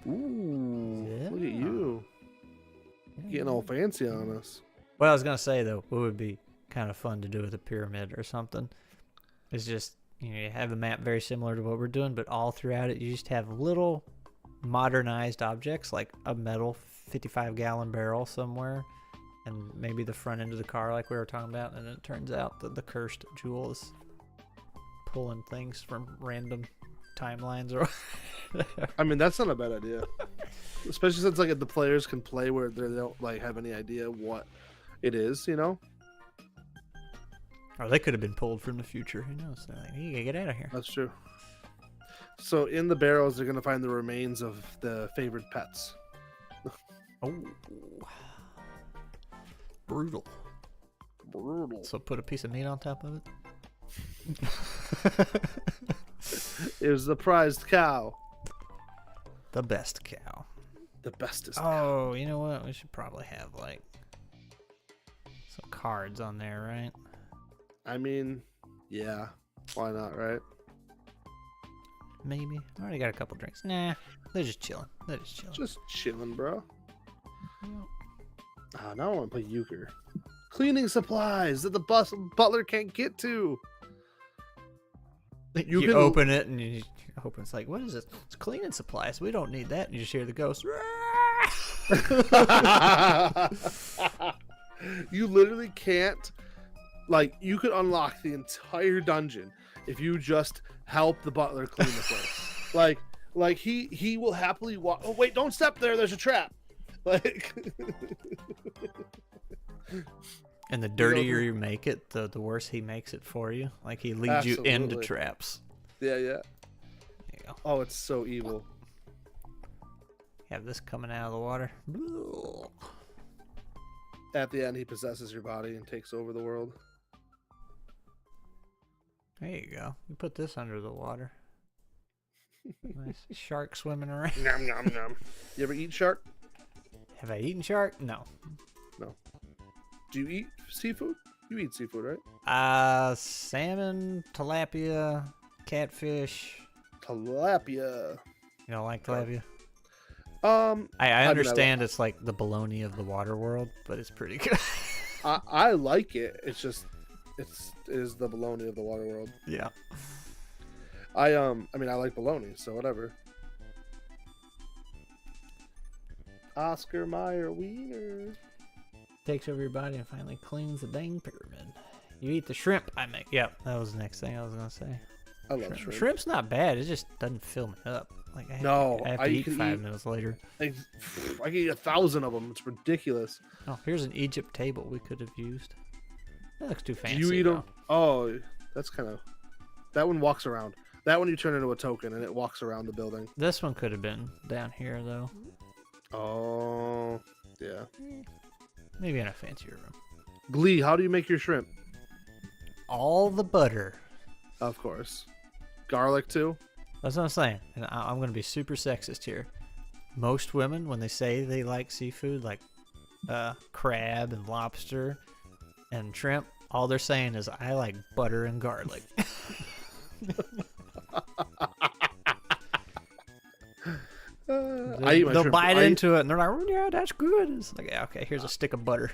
Ooh. Yeah. Look at you. Yeah. Getting all fancy on us. What I was going to say, though, what would be kind of fun to do with a pyramid or something is just, you have a map very similar to what we're doing, but all throughout it, you just have little modernized objects like a metal 55-gallon barrel somewhere, and maybe the front end of the car like we were talking about, and it turns out that the cursed jewel is pulling things from random timelines or I mean, that's not a bad idea. Especially since like the players can play where they don't like have any idea what it is, you know? or they could have been pulled from the future. Who knows? They're like, you gotta get out of here. That's true. So in the barrels, they're gonna find the remains of the favored pets. Oh, brutal. Brutal. So put a piece of meat on top of it. It was the prized cow. The best cow. The bestest. Oh, you know what? We should probably have like some cards on there, right? I mean, yeah. Why not, right? Maybe. I already got a couple drinks. Nah, they're just chilling. They're just chilling. Just chilling, bro. Yep. Ah, now I want to play euchre. Cleaning supplies that the butler can't get to. You can open it and you open. It's like, what is this? It's cleaning supplies. We don't need that. And you just hear the ghost. You literally can't. Like, you could unlock the entire dungeon if you just help the butler clean the place. like he will happily walk. Oh wait, don't step there. There's a trap. Like. And the dirtier you make it, the worse he makes it for you. Like he leads you into traps. Yeah. There you go. Oh, it's so evil. Have this coming out of the water. At the end, he possesses your body and takes over the world. There you go. You put this under the water. Nice shark swimming around. Nom nom nom. You ever eat shark? Have I eaten shark? No. No. Do you eat seafood? You eat seafood, right? Salmon, tilapia, catfish. Tilapia. You don't like tilapia? mean, I understand it's like the bologna of the water world, but it's pretty good. I like it. It's just it is the bologna of the water world. Yeah. I mean I like bologna, so whatever. Oscar Mayer wiener. Takes over your body and finally cleans the dang pyramid. You eat the shrimp I make. Yep, that was the next thing I was gonna say. I love shrimp. Shrimp's not bad. It just doesn't fill me up. Like I have to eat 5 minutes later. I can eat 1,000 of them. It's ridiculous. Oh, here's an Egypt table we could have used. That looks too fancy. Do you eat them? Oh, that's kind of. That one walks around. That one you turn into a token and it walks around the building. This one could have been down here though. Oh, yeah. Maybe in a fancier room. Glee, how do you make your shrimp? All the butter. Of course. Garlic too? That's what I'm saying. And I'm going to be super sexist here. Most women, when they say they like seafood, like crab and lobster and shrimp, all they're saying is, I like butter and garlic. They'll bite into it and they're like, oh, yeah, that's good. It's like, yeah, okay, here's a stick of butter.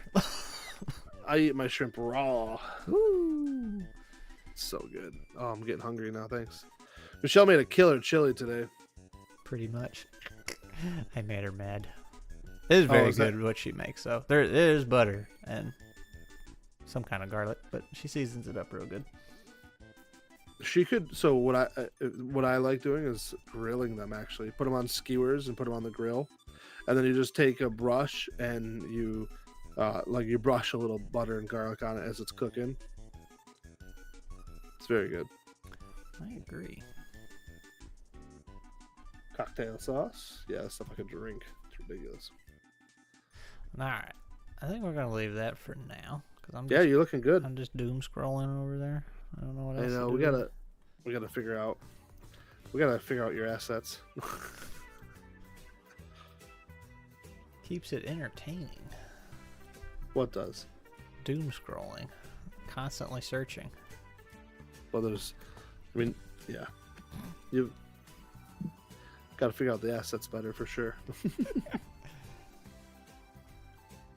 I eat my shrimp raw. Ooh. So good. Oh, I'm getting hungry now, thanks. Michelle made a killer chili today. Pretty much. I made her mad. It is very good what she makes, though. There is butter and some kind of garlic, but she seasons it up real good. She could. So what I like doing is grilling them. Actually, put them on skewers and put them on the grill, and then you just take a brush and you brush a little butter and garlic on it as it's cooking. It's very good. I agree. Cocktail sauce, yeah, stuff I could drink. It's ridiculous. All right, I think we're gonna leave that for now because I'm. Yeah, you're looking good. I'm just doom scrolling over there. I don't know what else. I know we gotta figure out your assets. Keeps it entertaining. What does? Doom scrolling, constantly searching. Well, yeah, you've got to figure out the assets better for sure.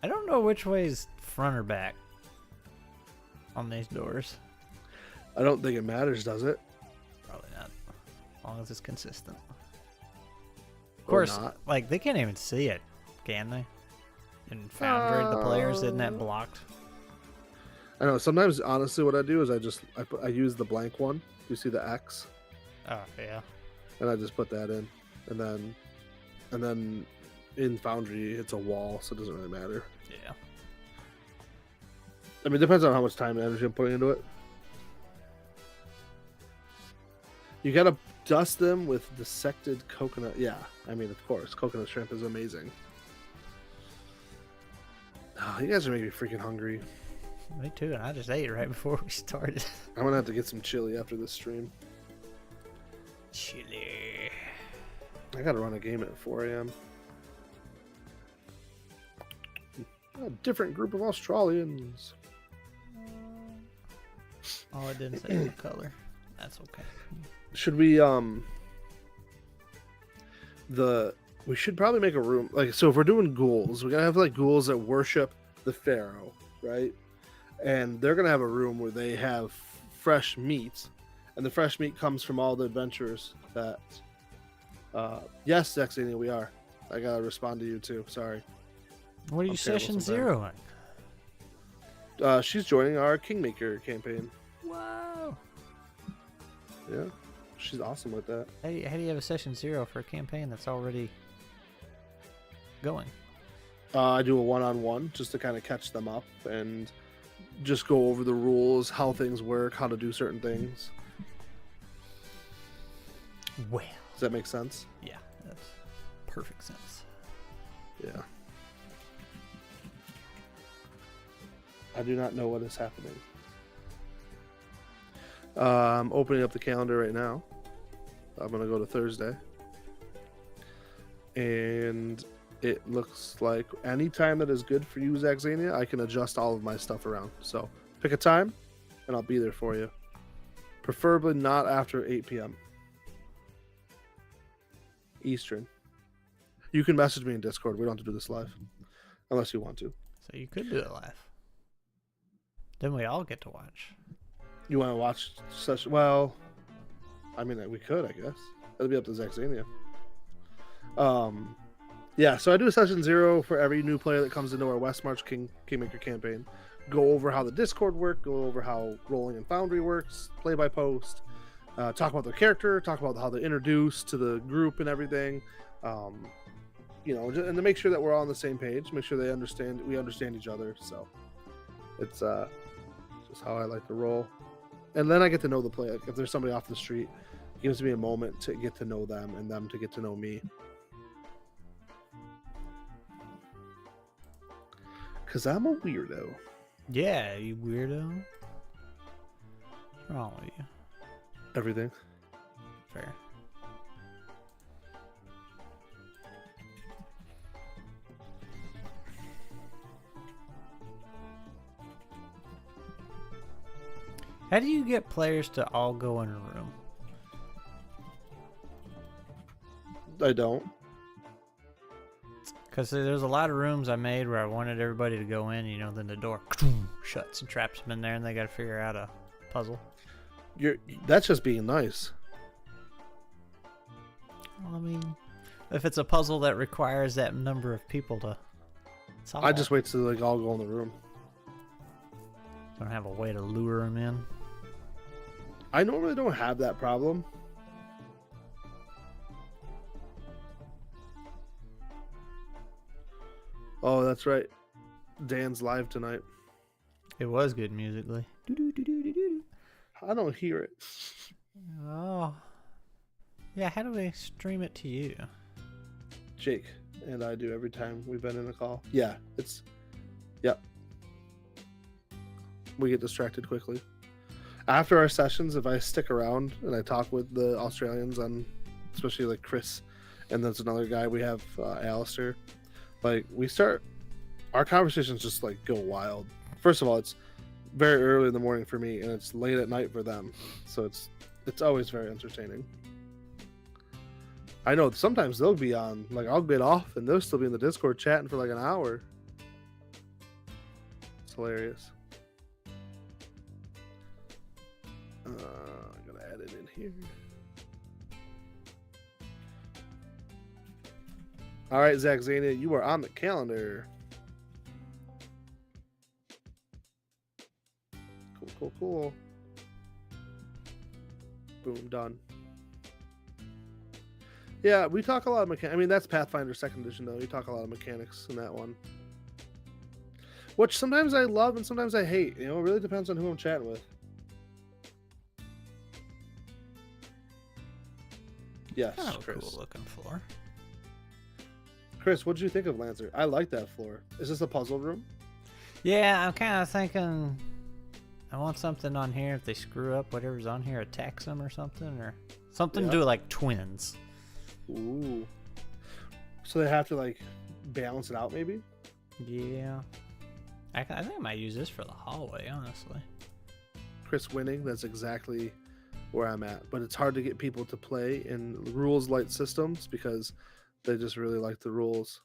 I don't know which way is front or back on these doors. I don't think it matters, does it? Probably not. As long as it's consistent. Of course, like they can't even see it, can they? In Foundry, the players, isn't that blocked? I know. Sometimes, honestly, what I do is I use the blank one. You see the X, Oh, yeah. and I just put that in, and then in Foundry it's a wall, so it doesn't really matter. Yeah. I mean, it depends on how much time and energy I'm putting into it. You gotta dust them with dissected coconut. Yeah, I mean, of course, coconut shrimp is amazing. Oh, you guys are making me freaking hungry. Me too, and I just ate right before we started. I'm gonna have to get some chili after this stream. Chili. I gotta run a game at 4 a.m. A different group of Australians. Oh, it didn't say what color. That's okay. Should we we should probably make a room, like, so if we're doing ghouls, we gotta have like ghouls that worship the pharaoh, right? And they're gonna have a room where they have fresh meat, and the fresh meat comes from all the adventurers that yes, Zexania, we are. I gotta respond to you too, sorry. What are you I'm terrible session sometimes. zeroing? She's joining our Kingmaker campaign. Whoa. Yeah, she's awesome with that. How do you have a session 0 for a campaign that's already going? I do a one-on-one just to kind of catch them up and just go over the rules, how things work, how to do certain things. Well. Does that make sense? Yeah, that's perfect sense. Yeah. I do not know what is happening. I'm opening up the calendar right now. I'm going to go to Thursday. And it looks like any time that is good for you, Zaxania, I can adjust all of my stuff around. So pick a time, and I'll be there for you. Preferably not after 8 p.m. Eastern. You can message me in Discord. We don't have to do this live. Unless you want to. So you could do it live. Then we all get to watch. You want to watch such... Well, I mean, we could, I guess. That'll be up to Zaxania. Yeah, so I do a session 0 for every new player that comes into our West March Kingmaker campaign. Go over how the Discord works, go over how Rolling and Foundry works, play by post, talk about their character, talk about how they're introduced to the group and everything. You know, and to make sure that we're all on the same page, make sure we understand each other. So it's just how I like to roll. And then I get to know the player. If there's somebody off the street, it gives me a moment to get to know them and them to get to know me. Because I'm a weirdo. Yeah, you weirdo. What's wrong with you? Everything. Fair. How do you get players to all go in a room? I don't. Because there's a lot of rooms I made where I wanted everybody to go in, you know, then the door shuts and traps them in there and they got to figure out a puzzle. That's just being nice. Well, I mean, if it's a puzzle that requires that number of people to solve, I just wait till like all go in the room. don't have a way to lure them in. I normally don't have that problem. Oh, that's right. Dan's live tonight. It was good musically. I don't hear it. Oh. Yeah, how do we stream it to you? Jake and I do every time we've been in a call. Yeah, yep. We get distracted quickly. After our sessions, if I stick around and I talk with the Australians, on, especially like Chris, and there's another guy we have, Alistair, like our conversations just like go wild. First of all, it's very early in the morning for me, and it's late at night for them, so it's always very entertaining. I know sometimes they'll be on, like I'll get off and they'll still be in the Discord chatting for like an hour. It's hilarious. I'm gonna add it in here. All right, Zach Zania, you are on the calendar. Cool. Boom, done. Yeah, we talk a lot of mechanics. I mean, that's Pathfinder 2nd Edition, though. You talk a lot of mechanics in that one. Which sometimes I love and sometimes I hate. You know, it really depends on who I'm chatting with. Yes, Oh, Chris. cool looking floor. Chris, what did you think of Lancer? I like that floor. Is this a puzzle room? Yeah, I'm kind of thinking I want something on here. If they screw up, whatever's on here attacks them or something. Or something to do with, like, twins. Ooh. So they have to, like, balance it out, maybe? Yeah. I think I might use this for the hallway, honestly. Chris winning, that's exactly where I'm at. But it's hard to get people to play in rules light systems because they just really like the rules.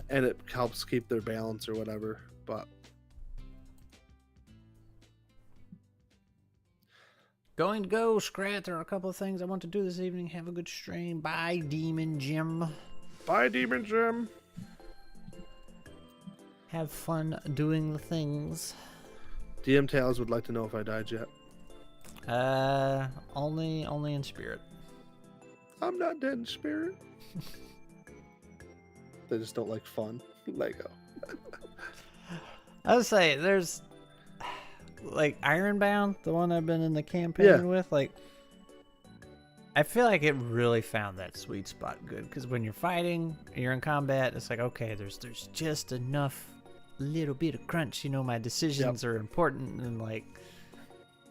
And it helps keep their balance or whatever. But Going to go, Scrat. There are a couple of things I want to do this evening. Have a good stream. Bye, Demon Jim. bye, Demon Jim. Have fun doing the things. DM Tales would like to know if I died yet. Only in spirit. I'm not dead in spirit. They just don't like fun. Lego. I would say there's like Ironbound, the one I've been in the campaign with. Like, I feel like it really found that sweet spot good because when you're fighting, you're in combat. It's like, okay, there's just enough little bit of crunch. You know, my decisions are important, and like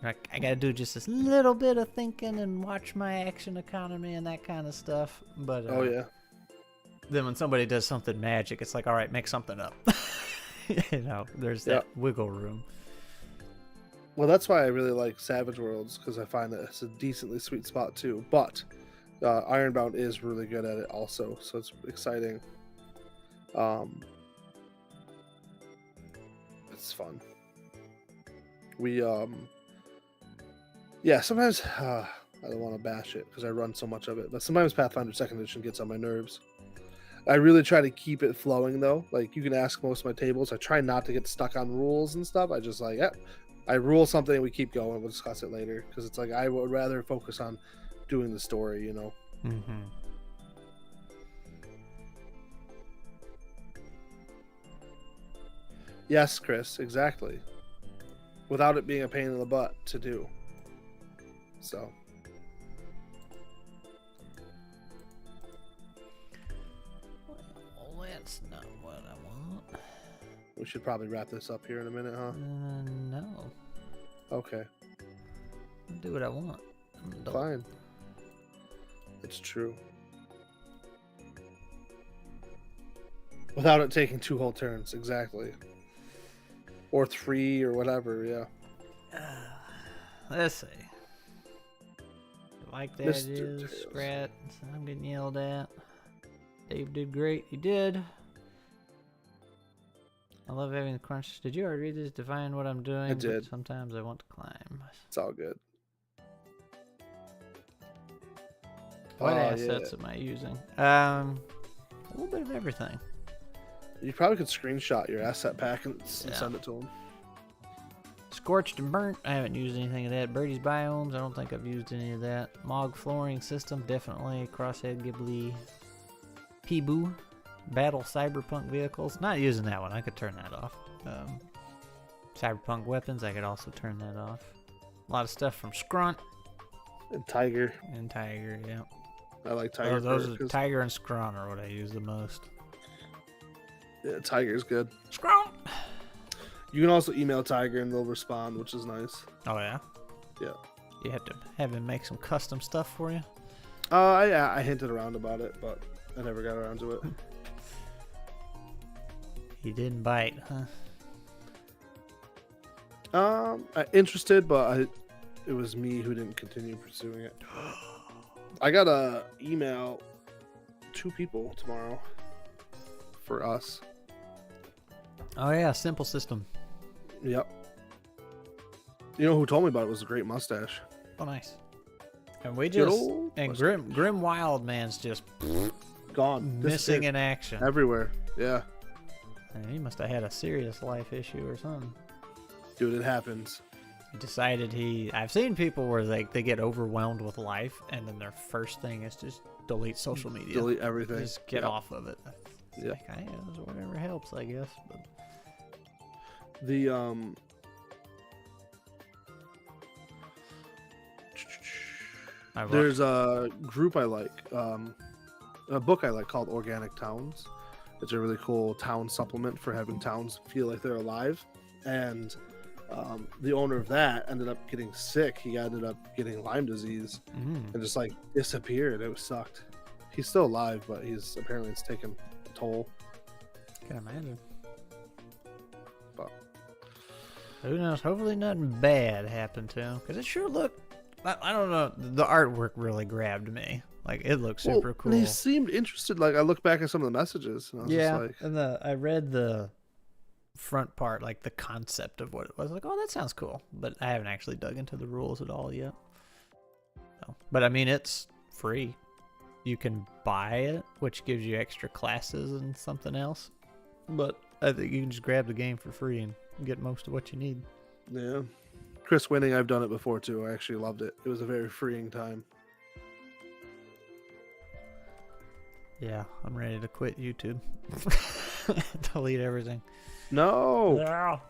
I gotta do just this little bit of thinking and watch my action economy and that kind of stuff. But Oh yeah. then when somebody does something magic, it's like, all right, make something up. You know, there's that wiggle room. Well, that's why I really like Savage Worlds, because I find that it's a decently sweet spot too. But Ironbound is really good at it also, so it's exciting. It's fun. We sometimes I don't want to bash it because I run so much of it, but sometimes Pathfinder 2nd Edition gets on my nerves. I really try to keep it flowing though. Like, you can ask most of my tables. I try not to get stuck on rules and stuff. I just like, I rule something and we keep going. We'll discuss it later because it's like I would rather focus on doing the story, you know. Mm-hmm. Yes, Chris, exactly. Without it being a pain in the butt to do. So. Well, that's not what I want. We should probably wrap this up here in a minute, huh? No. Okay. I'll do what I want. Fine. It's true. Without it taking 2 whole turns, exactly. Or 3 or whatever, yeah. Let's see. Like that Mr. is Tails. Scrat. I'm getting yelled at. Dave did great. You did. I love having the crunch. Did you already read this? Define what I'm doing. I did. But sometimes I want to climb. It's all good. What Oh, assets am I using? A little bit of everything. You probably could screenshot your asset pack and send it to them. Scorched and burnt. I haven't used anything of that. Birdie's biomes. I don't think I've used any of that. Mog flooring system. Definitely. Crosshead Ghibli. Peeboo. Battle cyberpunk vehicles. Not using that one. I could turn that off. Cyberpunk weapons. I could also turn that off. A lot of stuff from Scrunt And Tiger. and Tiger. Yeah. I like Tiger. Those are because- Tiger and Scrunt are what I use the most. Yeah, Tiger's good. Scrunt. You can also email Tiger and they'll respond, which is nice. Oh yeah. Yeah. You have to have him make some custom stuff for you. I hinted around about it, but I never got around to it. He didn't bite, huh? Interested, but it was me who didn't continue pursuing it. I got a email 2 people tomorrow for us. Oh yeah, simple system. Yep. You know who told me about it was a great mustache. Oh nice. And we Good just old and mustache. Grim Wildman's just Gone. missing Disappeared. in action. Everywhere. Yeah. And he must have had a serious life issue or something. Dude, it happens. He decided I've seen people where they get overwhelmed with life, and then their first thing is just delete social media. Delete everything. Just get off of it. It's Yep. like, whatever helps, I guess. But The there's a group I like, a book I like called Organic Towns. It's a really cool town supplement for having towns feel like they're alive. And the owner of that ended up getting sick. He ended up getting Lyme disease and just like disappeared. It was sucked. He's still alive, but apparently it's taken a toll. Can imagine. But who knows? Hopefully nothing bad happened to him, because it sure looked. I don't know. The artwork really grabbed me. Like, it looked super cool. And he seemed interested. Like, I looked back at some of the messages, and I was just like, and I read the front part, like the concept of what it was. Like, oh, that sounds cool. But I haven't actually dug into the rules at all yet. So, but I mean, it's free. You can buy it, which gives you extra classes and something else. But I think you can just grab the game for free and get most of what you need. Yeah. Chris Winning, I've done it before too. I actually loved it. It was a very freeing time. Yeah, I'm ready to quit YouTube. Delete everything. No. Yeah.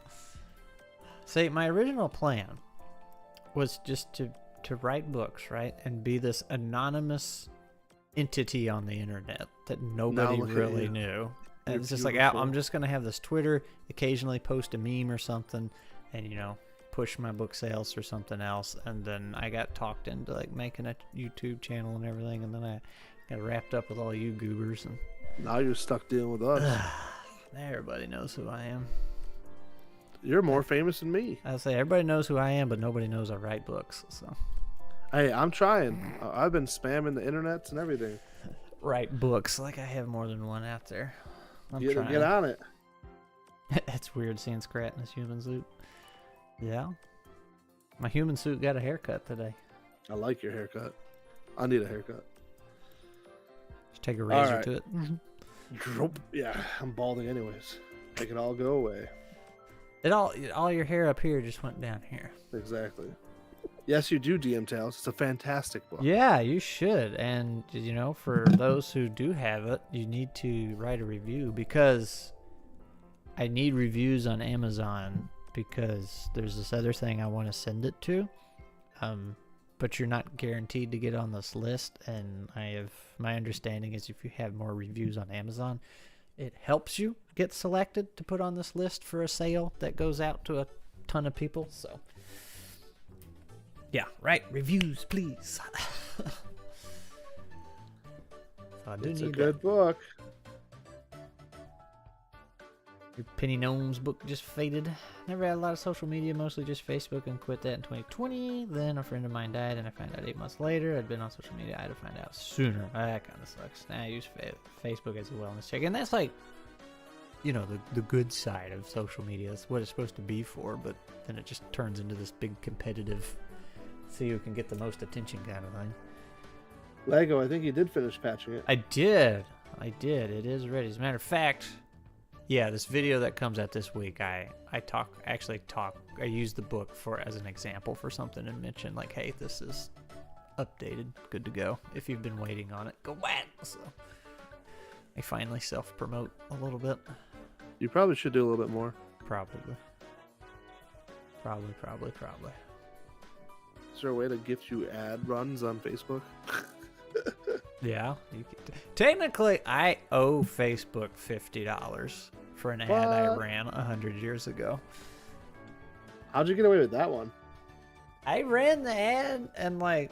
See, my original plan was just to write books, right? And be this anonymous entity on the internet that nobody really knew. And it's just beautiful. Like, I'm just going to have this Twitter, occasionally post a meme or something, and, push my book sales or something else. And then I got talked into like making a YouTube channel and everything, and then I got wrapped up with all you goobers, and now you're stuck dealing with us. Everybody knows who I am. You're more famous than me. I say everybody knows who I am, but nobody knows I write books. So hey, I'm trying. I've been spamming the internets and everything. Write books. Like, I have more than one out there. I'm trying. Get on it. It's weird seeing Scrat in his human suit. Yeah. My human suit got a haircut today. I like your haircut. I need a haircut. Just take a razor to it. Yeah, I'm balding anyways. Make it all go away. All your hair up here just went down here. Exactly. Yes, you do, DM Tales. It's a fantastic book. Yeah, you should. And, for those who do have it, you need to write a review, because I need reviews on Amazon, because there's this other thing I want to send it to. But you're not guaranteed to get on this list. And my understanding is if you have more reviews on Amazon, it helps you get selected to put on this list for a sale that goes out to a ton of people. So yeah, write reviews, please. So it's a good book. Your Penny Gnomes book just faded. Never had a lot of social media, mostly just Facebook, and quit that in 2020. Then a friend of mine died, and I found out 8 months later. I'd been on social media. I had to find out sooner. That kind of sucks. Now I use Facebook as a wellness check, and that's like, the good side of social media. That's what it's supposed to be for, but then it just turns into this big competitive, see who can get the most attention kind of thing. Lego, I think you did finish patching it. I did. It is ready. As a matter of fact, yeah, this video that comes out this week, I use the book as an example for something and mention, like, hey, this is updated, good to go. If you've been waiting on it, go whack. So I finally self-promote a little bit. You probably should do a little bit more. Probably. Is there a way to gift you ad runs on Facebook? Yeah. Technically, I owe Facebook $50 for an ad I ran 100 years ago. How'd you get away with that one? I ran the ad, and like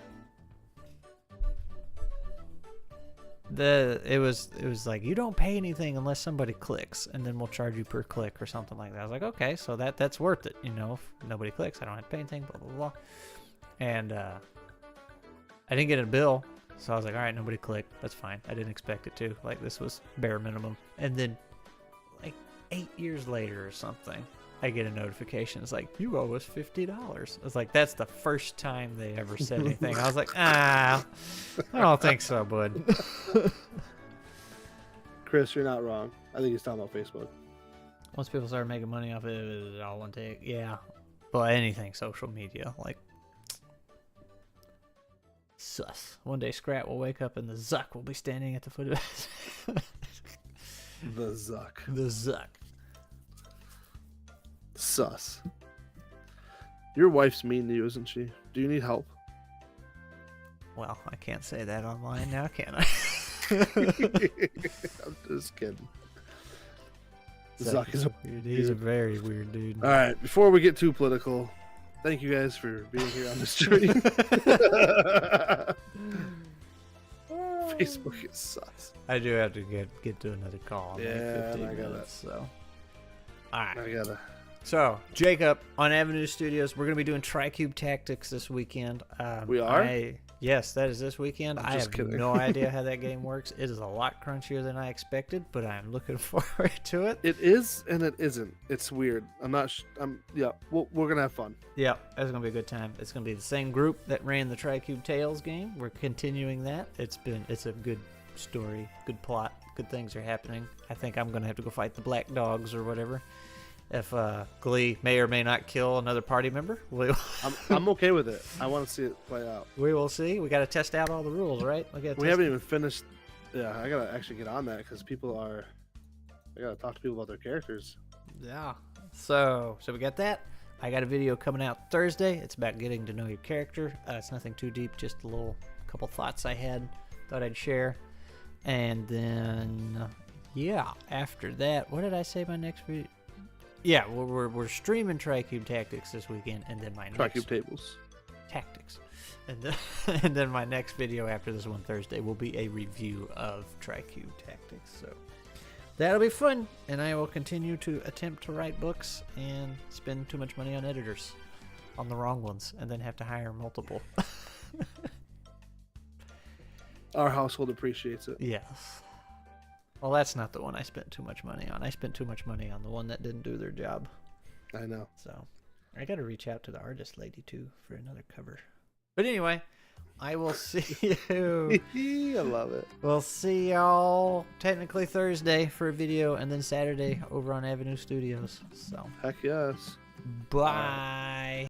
it was like, you don't pay anything unless somebody clicks, and then we'll charge you per click or something like that. I was like, okay, so that's worth it. If nobody clicks, I don't have to pay anything, blah blah blah. And I didn't get a bill, so I was like, all right, nobody clicked, that's fine. I didn't expect it to. Like, this was bare minimum. And then like 8 years later or something, I get a notification. It's like, you owe us $50. It's like, that's the first time they ever said anything. I was like, I don't think so, bud. Chris, you're not wrong. I think he's talking about Facebook. Once people started making money off it, it was all one take. Yeah. But anything social media, like sus. One day Scrat will wake up and the Zuck will be standing at the foot of his. The Zuck. The Zuck. Sus. Your wife's mean to you, isn't she? Do you need help? Well, I can't say that online now, can I? I'm just kidding. Zuck is a weird. He's a very weird dude. All right, before we get too political, thank you guys for being here on the stream. Facebook is sus. I do have to get to another call. In Yeah, like 15 I got minutes, so. All right. I gotta. So, Jacob, on Avenue Studios, we're going to be doing Tricube Tactics this weekend. We are? Yes, that is this weekend. I have kidding. no idea how that game works. It is a lot crunchier than I expected, but I'm looking forward to it. It is and it isn't. It's weird. I'm not. Yeah. We're gonna have fun. Yeah, it's going to be a good time. It's going to be the same group that ran the Tricube Tales game. We're continuing that. It's a good story, good plot, good things are happening. I think I'm going to have to go fight the Black Dogs or whatever. If Glee may or may not kill another party member, I'm okay with it. I want to see it play out. We will see. We got to test out all the rules, right? We haven't even finished. Yeah, I gotta actually get on that because people are. I gotta talk to people about their characters. Yeah. So we got that. I got a video coming out Thursday. It's about getting to know your character. It's nothing too deep, just a couple thoughts I had, thought I'd share. And then, yeah, after that, what did I say my next video? Yeah, we're streaming Tricube Tactics this weekend, and then my Tricube tables. Tactics, and then my next video after this one Thursday will be a review of Tricube Tactics. So that'll be fun, and I will continue to attempt to write books and spend too much money on editors, on the wrong ones, and then have to hire multiple. Our household appreciates it. Yes. Well, that's not the one I spent too much money on. I spent too much money on the one that didn't do their job. I know. So I got to reach out to the artist lady, too, for another cover. But anyway, I will see you. I love it. We'll see y'all technically Thursday for a video, and then Saturday over on Avenue Studios. So Heck yes. bye.